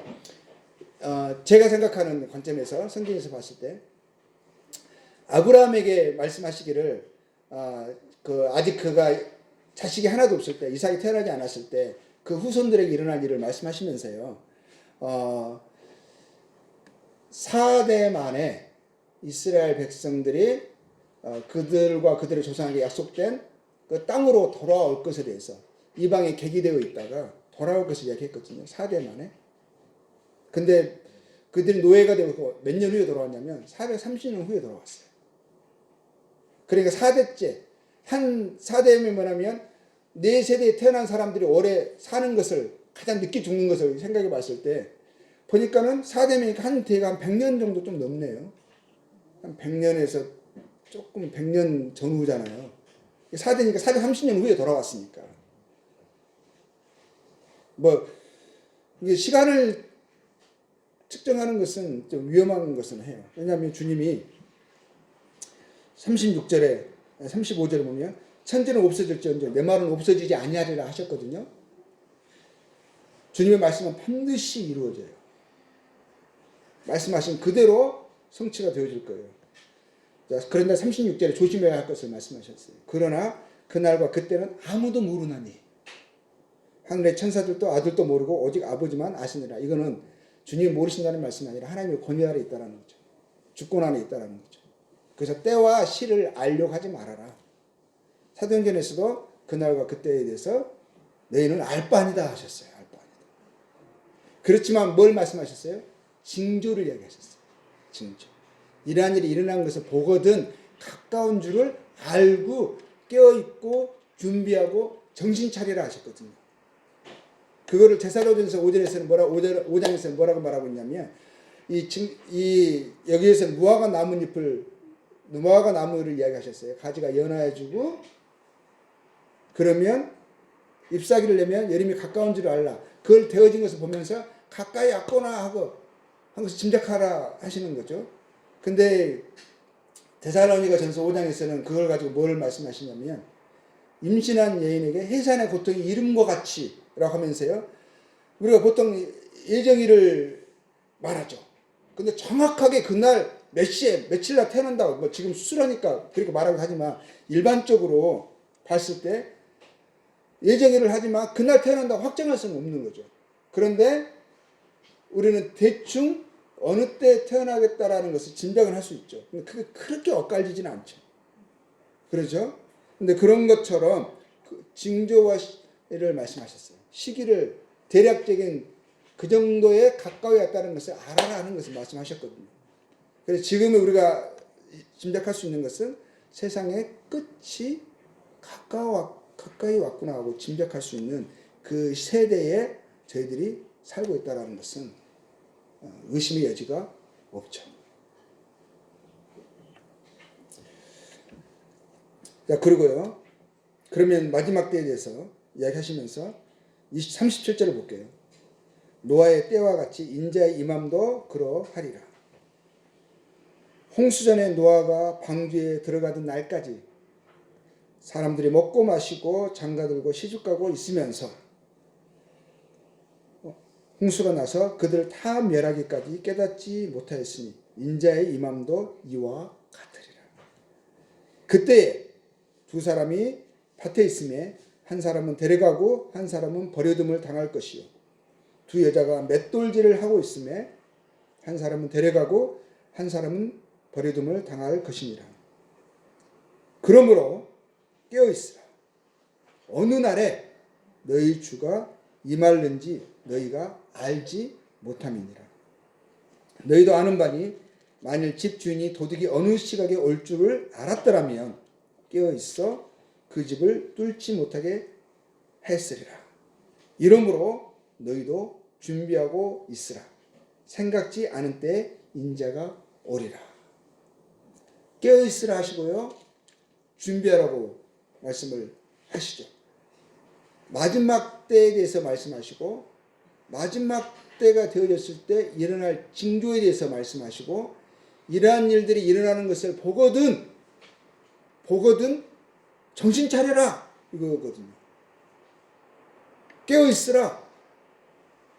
제가 생각하는 관점에서 성경에서 봤을 때 아브라함에게 말씀하시기를 아직 그가 자식이 하나도 없을 때 이삭이 태어나지 않았을 때 그 후손들에게 일어날 일을 말씀하시면서요. 4대 만에 이스라엘 백성들이 그들과 그들의 조상에게 약속된 그 땅으로 돌아올 것에 대해서 이방에 객이되어 있다가 돌아올 것을 이야기했거든요. 4대 만에. 근데 그들이 노예가 되고 몇 년 후에 돌아왔냐면 430년 후에 돌아왔어요. 그러니까 4대째. 한 4대면 뭐냐면 네 세대에 태어난 사람들이 오래 사는 것을 가장 늦게 죽는 것을 생각해 봤을 때 보니까는 4대면 한 대가 한 100년 정도 좀 넘네요. 한 100년에서 조금 100년 전후잖아요. 4대니까 430년 후에 돌아왔으니까. 뭐 이게 시간을 측정하는 것은 좀 위험한 것은 해요. 왜냐하면 주님이 36절에 35절에 보면 천지는 없어질지언정 내 말은 없어지지 아니하리라 하셨거든요. 주님의 말씀은 반드시 이루어져요. 말씀하신 그대로 성취가 되어질 거예요. 그런데 36절에 조심해야 할 것을 말씀하셨어요. 그러나 그날과 그때는 아무도 모르나니 하늘의 천사들도 아들도 모르고 오직 아버지만 아시느라. 이거는 주님이 모르신다는 말씀이 아니라 하나님의 권위 아래 있다는 거죠. 주권 안에 있다는 거죠. 그래서 때와 시를 알려고 하지 말아라. 사도행전에서도 그날과 그때에 대해서 너희는 알 바 아니다 하셨어요. 알 바 아니다. 그렇지만 뭘 말씀하셨어요? 징조를 이야기하셨어요. 징조. 이러한 일이 일어난 것을 보거든 가까운 줄을 알고 깨어있고 준비하고 정신 차리라 하셨거든요. 그거를 데살로니가서 5장에서는 뭐라고 말하고 있냐면 여기에서는 무화과 나무를 이야기하셨어요. 가지가 연하여지고 그러면 잎사귀를 내면 여름이 가까운 줄 알라. 그걸 되어진 것을 보면서 가까이 왔구나 하고 한 것을 짐작하라 하시는 거죠. 근데 데살로니가전서 5장에서는 그걸 가지고 뭘 말씀하시냐면 임신한 여인에게 해산의 고통이 이름과 같이 라고 하면서요. 우리가 보통 예정일을 말하죠. 근데 정확하게 그날 몇 시에 며칠 날 태어난다고 뭐 지금 수술하니까 그렇게 말하고 하지만 일반적으로 봤을 때 예정일을 하지만 그날 태어난다고 확정할 수는 없는 거죠. 그런데 우리는 대충 어느 때 태어나겠다라는 것을 짐작을 할 수 있죠. 근데 그게 그렇게 엇갈리지는 않죠. 그렇죠? 근데 그런 것처럼 그 징조와 를 말씀하셨어요. 시기를 대략적인 그 정도에 가까이 왔다는 것을 알아라 하는 것을 말씀하셨거든요. 그래서 지금은 우리가 짐작할 수 있는 것은 세상의 끝이 가까이 왔구나 하고 짐작할 수 있는 그 세대에 저희들이 살고 있다는 것은 의심의 여지가 없죠. 자, 그리고요. 그러면 마지막 때에 대해서 이야기하시면서 37절을 볼게요. 노아의 때와 같이 인자의 임함도 그러하리라. 홍수전에 노아가 방주에 들어가던 날까지 사람들이 먹고 마시고 장가들고 시집가고 있으면서 홍수가 나서 그들을 다 멸하기까지 깨닫지 못하였으니 인자의 임함도 이와 같으리라. 그때 두 사람이 밭에 있음에 한 사람은 데려가고 한 사람은 버려둠을 당할 것이요. 두 여자가 맷돌질을 하고 있음에 한 사람은 데려가고 한 사람은 버려둠을 당할 것이니라. 그러므로 깨어있으라. 어느 날에 너희 주가 임할는지 너희가 알지 못함이니라. 너희도 아는 바니 만일 집 주인이 도둑이 어느 시각에 올 줄을 알았더라면 깨어 있어 그 집을 뚫지 못하게 했으리라. 이러므로 너희도 준비하고 있으라. 생각지 않은 때에 인자가 오리라. 깨어 있으라 하시고요, 준비하라고 말씀을 하시죠. 마지막 때에 대해서 말씀하시고, 마지막 때가 되어졌을 때 일어날 징조에 대해서 말씀하시고, 이러한 일들이 일어나는 것을 보거든 정신 차려라 이거거든요. 깨어 있으라.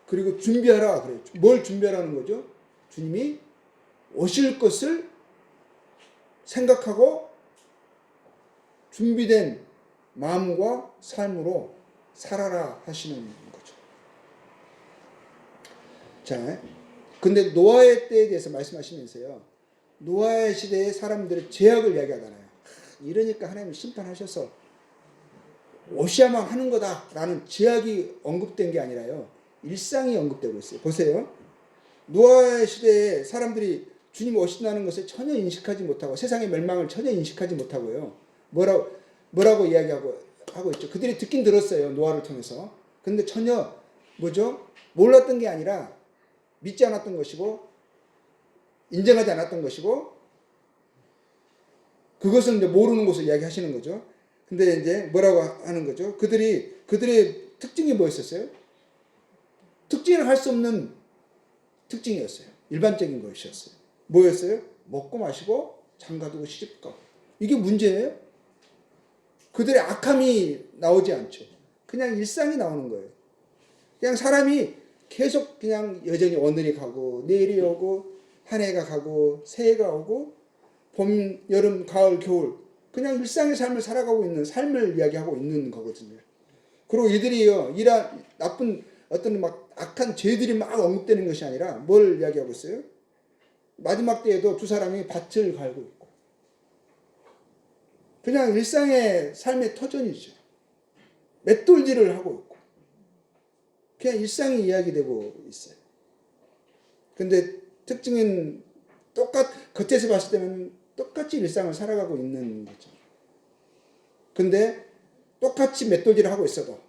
그리고 준비하라 그래요. 뭘 준비하라는 거죠? 주님이 오실 것을 생각하고 준비된 마음과 삶으로 살아라 하시는 거죠. 자, 근데 노아의 때에 대해서 말씀하시면서요, 노아의 시대의 사람들의 죄악을 이야기하잖아요. 이러니까 하나님이 심판하셔서 오셔야만 하는 거다라는 죄악이 언급된 게 아니라요, 일상이 언급되고 있어요. 보세요. 노아의 시대에 사람들이 주님 오신다는 것을 전혀 인식하지 못하고 세상의 멸망을 전혀 인식하지 못하고요, 뭐라고 이야기하고 있죠. 그들이 듣긴 들었어요, 노아를 통해서. 근데 전혀 몰랐던 게 아니라 믿지 않았던 것이고 인정하지 않았던 것이고, 그것은 이제 모르는 것을 이야기하시는 거죠. 근데 이제 뭐라고 하는 거죠? 그들의 특징이 뭐였었어요? 특징을 할 수 없는 특징이었어요. 일반적인 것이었어요. 뭐였어요? 먹고 마시고 장가두고 시집가고. 이게 문제예요? 그들의 악함이 나오지 않죠. 그냥 일상이 나오는 거예요. 그냥 사람이 계속 그냥 여전히 오늘이 가고 내일이 오고 한 해가 가고 새해가 오고 봄, 여름, 가을, 겨울, 그냥 일상의 삶을 살아가고 있는 삶을 이야기하고 있는 거거든요. 그리고 이들이요, 이런 나쁜 어떤 막 악한 죄들이 막 언급되는 것이 아니라 뭘 이야기하고 있어요? 마지막 때에도 두 사람이 밭을 갈고 있고, 그냥 일상의 삶의 터전이죠. 맷돌질을 하고 있고, 그냥 일상이 이야기되고 있어요. 근데 특징은 겉에서 봤을 때는 똑같이 일상을 살아가고 있는 거죠. 근데 똑같이 맷돌질을 하고 있어도,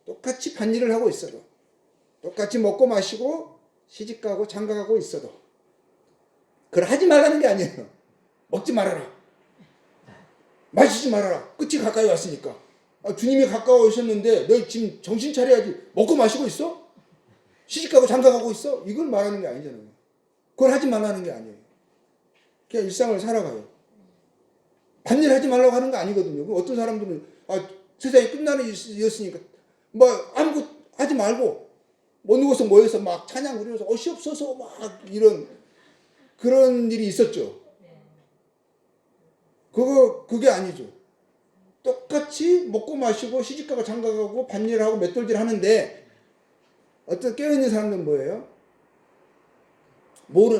똑같이 밭일을 하고 있어도, 똑같이 먹고 마시고 시집가고 장가가고 있어도, 그걸 하지 말라는 게 아니에요. 먹지 말아라, 마시지 말아라, 끝이 가까이 왔으니까. 주님이 가까워 오셨는데 너 지금 정신 차려야지. 먹고 마시고 있어? 시집가고 장가가고 있어? 이걸 말하는 게 아니잖아요. 그걸 하지 말라는 게 아니에요. 그냥 일상을 살아가요. 밭일 하지 말라고 하는 거 아니거든요. 어떤 사람들은 세상이 끝나는 일이었으니까 뭐 아무것도 하지 말고 어느 곳에 모여서 막 찬양 부르면서 시옵소서 막 이런 그런 일이 있었죠. 그게 아니죠. 똑같이 먹고 마시고 시집가고 장가가고 밭일하고 맷돌질 하는데, 어떤 깨어있는 사람들은 뭐예요?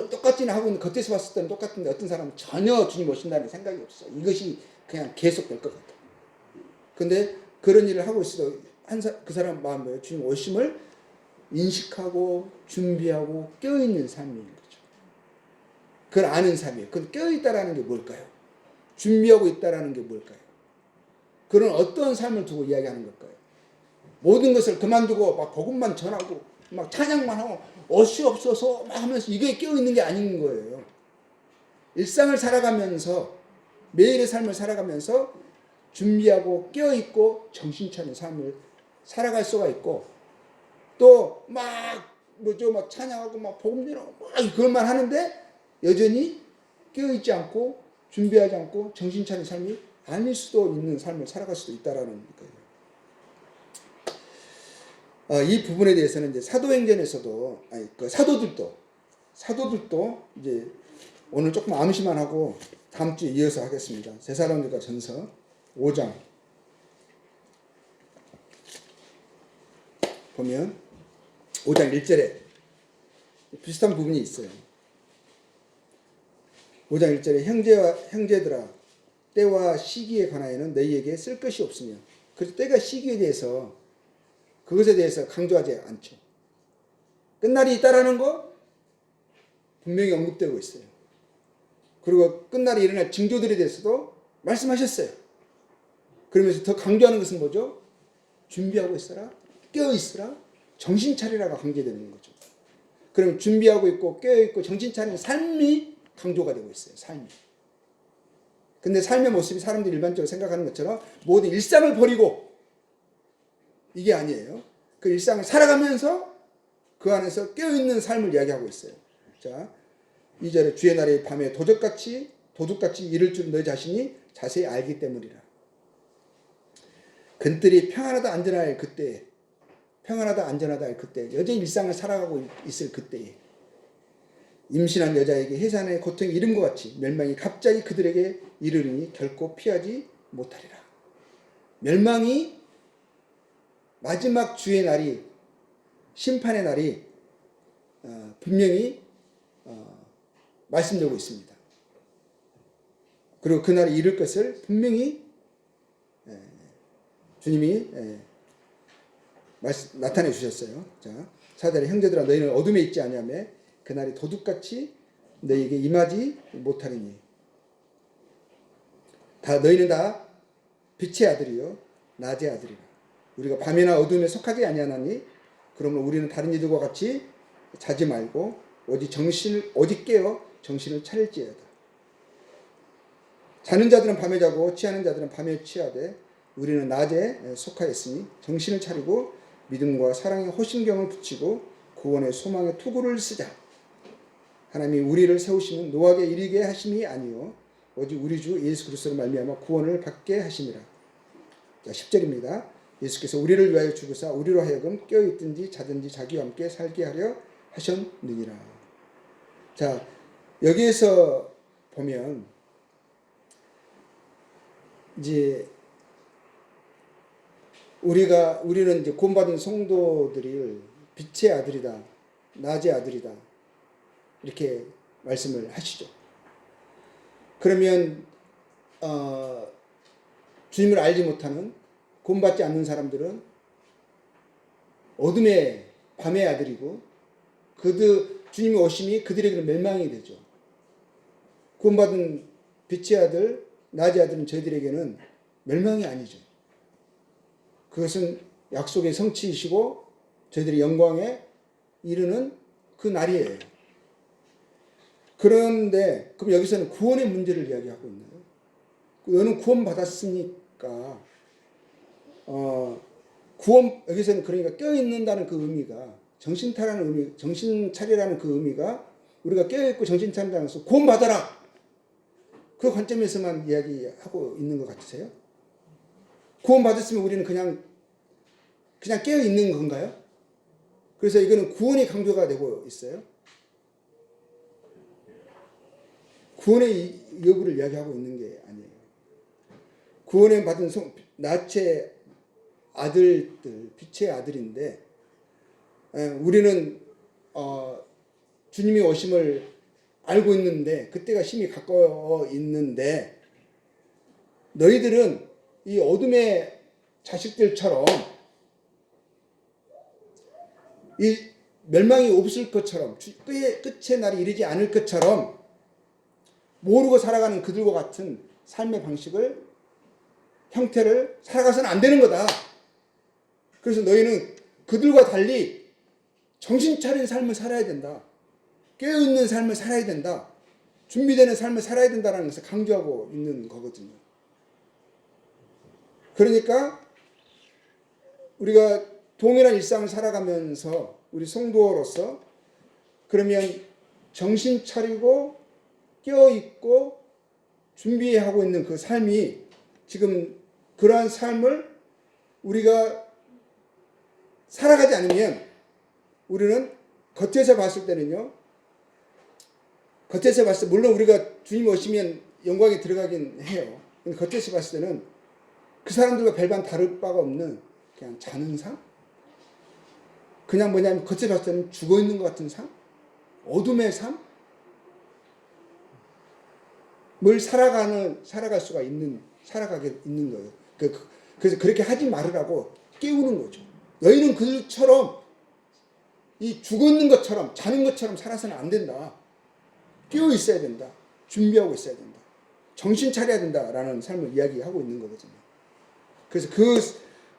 똑같이는 하고 있는, 겉에서 봤을 때는 똑같은데 어떤 사람은 전혀 주님 오신다는 생각이 없어. 이것이 그냥 계속 될 것 같아. 근데 그런 일을 하고 있어도 그 사람 마음 뭐예요? 주님 오심을 인식하고 준비하고 깨어있는 삶인 거죠. 그걸 아는 삶이에요. 그건 깨어있다라는 게 뭘까요? 준비하고 있다라는 게 뭘까요? 그런 어떤 삶을 두고 이야기하는 걸까요? 모든 것을 그만두고 막 복음만 전하고 막 찬양만 하고 어시없어서 막 하면서 이게 깨어있는 게 아닌 거예요. 일상을 살아가면서, 매일의 삶을 살아가면서 준비하고 깨어있고 정신 차린 삶을 살아갈 수가 있고, 또 막 찬양하고 막 복음 전하고 막 그것만 하는데 여전히 깨어있지 않고 준비하지 않고 정신 차린 삶이 아닐 수도 있는 삶을 살아갈 수도 있다라는 거예요. 이 부분에 대해서는 이제 사도행전에서도 사도들도 이제 오늘 조금 암시만 하고 다음 주에 이어서 하겠습니다. 데살로니가 전서 5장 보면 5장 1절에 비슷한 부분이 있어요. 5장 1절에 형제들아, 때와 시기에 관하여는 너희에게 쓸 것이 없으며, 그래서 때가 시기에 대해서 그것에 대해서 강조하지 않죠. 끝날이 있다라는 거 분명히 언급되고 있어요. 그리고 끝날이 일어날 징조들에 대해서도 말씀하셨어요. 그러면서 더 강조하는 것은 뭐죠? 준비하고 있어라, 깨어있으라, 정신 차리라가 강조되는 거죠. 그럼 준비하고 있고 깨어있고 정신 차리는 삶이 강조가 되고 있어요. 삶이. 근데 삶의 모습이 사람들이 일반적으로 생각하는 것처럼 모든 일상을 버리고 이게 아니에요. 그 일상을 살아가면서 그 안에서 깨어있는 삶을 이야기하고 있어요. 자, 2절에 주의 날이 밤에 도둑같이 이를 줄 너희 자신이 자세히 알기 때문이라. 그들이 평안하다 안전하다 할 그때, 여전히 일상을 살아가고 있을 그때에 임신한 여자에게 해산의 고통이 이름과 같이 멸망이 갑자기 그들에게 이르리니 결코 피하지 못하리라. 멸망이 마지막 주의 날이, 심판의 날이 분명히 말씀되고 있습니다. 그리고 그날이 이룰 것을 분명히 주님이 나타내 주셨어요. 자, 4절에 형제들아 너희는 어둠에 있지 아니하며 그날이 도둑같이 너희에게 임하지 못하리니 너희는 다 빛의 아들이요 낮의 아들이라. 우리가 밤이나 어둠에 속하지 아니하나니 그러면 우리는 다른 이들과 같이 자지 말고 오직 깨어 정신을 차릴지어다. 자는 자들은 밤에 자고 취하는 자들은 밤에 취하되 우리는 낮에 속하였으니 정신을 차리고 믿음과 사랑의 호심경을 붙이고 구원의 소망의 투구를 쓰자. 하나님이 우리를 세우시는 노하게 이르게 하심이 아니요 오직 우리 주 예수 그리스도로 말미암아 구원을 받게 하심이라. 자, 10절입니다. 예수께서 우리를 위하여 죽으사 우리로 하여금 깨어있든지 자든지 자기와 함께 살게 하려 하셨느니라. 자, 여기에서 보면 이제 우리는 이제 구원받은 성도들이 빛의 아들이다, 낮의 아들이다 이렇게 말씀을 하시죠. 그러면 주님을 알지 못하는 구원받지 않는 사람들은 어둠의 밤의 아들이고 주님의 오심이 그들에게는 멸망이 되죠. 구원받은 빛의 아들, 낮의 아들은 저희들에게는 멸망이 아니죠. 그것은 약속의 성취이시고 저희들이 영광에 이르는 그 날이에요. 그런데 그럼 여기서는 구원의 문제를 이야기하고 있나요? 너는 구원받았으니까 여기서는 그러니까 껴있는다는 그 의미가 정신 차리라는 그 의미가 우리가 껴있고 정신 차린다는 것은 구원받아라 그 관점에서만 이야기하고 있는 것 같으세요? 구원받았으면 우리는 그냥 깨어있는 건가요? 그래서 이거는 구원의 강조가 되고 있어요. 구원의 여부를 이야기하고 있는 게 아니에요. 구원을 받은 낮의 아들들, 빛의 아들인데 우리는 주님이 오심을 알고 있는데 그때가 심히 가까워 있는데 너희들은 이 어둠의 자식들처럼 이 멸망이 없을 것처럼 끝의 날이 이르지 않을 것처럼 모르고 살아가는 그들과 같은 삶의 형태를 살아가서는 안 되는 거다. 그래서 너희는 그들과 달리 정신 차린 삶을 살아야 된다. 깨어있는 삶을 살아야 된다. 준비되는 삶을 살아야 된다는 것을 강조하고 있는 거거든요. 그러니까 우리가 동일한 일상을 살아가면서 우리 성도로서 그러면 정신 차리고 깨어있고 준비하고 있는 그 삶이 지금 그러한 삶을 우리가 살아가지 않으면 우리는 겉에서 봤을 때는요. 겉에서 봤을 때 물론 우리가 주님 오시면 영광에 들어가긴 해요. 근데 겉에서 봤을 때는 그 사람들과 별반 다를 바가 없는 그냥 자는 삶? 그냥 뭐냐면 겉에 봤을 때는 죽어있는 것 같은 삶? 어둠의 삶? 뭘 살아가게 있는 거예요. 그래서 그렇게 하지 말으라고 깨우는 거죠. 너희는 그들처럼 이 죽었는 것처럼 자는 것처럼 살아서는 안 된다. 깨어 있어야 된다. 준비하고 있어야 된다. 정신 차려야 된다라는 삶을 이야기하고 있는 거거든요. 그래서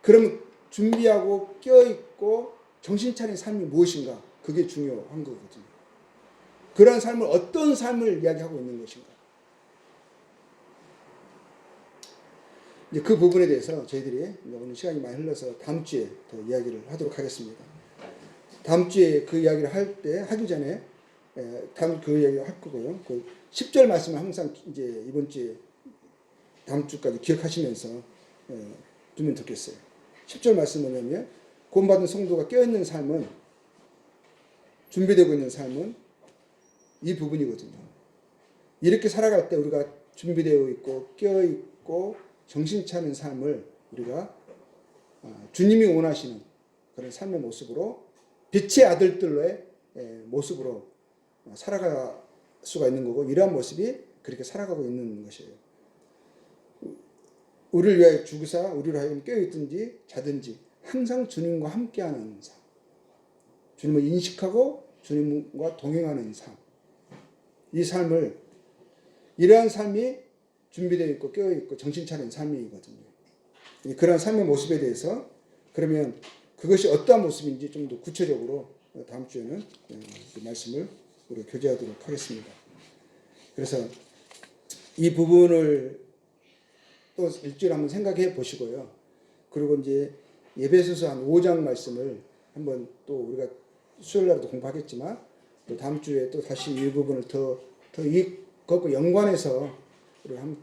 그럼 준비하고 깨어 있고 정신 차린 삶이 무엇인가? 그게 중요한 거거든요. 그런 삶을 어떤 삶을 이야기하고 있는 것인가? 이제 그 부분에 대해서 저희들이 오늘 시간이 많이 흘러서 다음 주에 더 이야기를 하도록 하겠습니다. 다음 주에 그 이야기를 하기 전에 다음 그 이야기를 할 거고요. 그 10절 말씀을 항상 이제 이번 주에 다음 주까지 기억하시면서 두면 좋겠어요. 10절 말씀은 뭐냐면 구원받은 성도가 깨어있는 삶은 준비되고 있는 삶은 이 부분이거든요. 이렇게 살아갈 때 우리가 준비되어 있고 깨어있고 정신 차린 삶을 우리가 주님이 원하시는 그런 삶의 모습으로 빛의 아들들의 모습으로 살아갈 수가 있는 거고 이러한 모습이 그렇게 살아가고 있는 것이에요. 우리를 위하여 죽으사 우리로 하여금 깨어있든지 자든지 항상 주님과 함께하는 삶. 주님을 인식하고 주님과 동행하는 삶. 이 삶을 이러한 삶이 준비되어 있고 깨어있고 정신 차린 삶이거든요. 그러한 삶의 모습에 대해서 그러면 그것이 어떠한 모습인지 좀 더 구체적으로 다음 주에는 그 말씀을 우리가 교제하도록 하겠습니다. 그래서 이 부분을 또 일주일 한번 생각해 보시고요. 그리고 이제 에베소서 한 5장 말씀을 한번 또 우리가 수요일 날도 공부하겠지만 또 다음 주에 또 다시 이 부분을 더 이것과 연관해서 우리 함께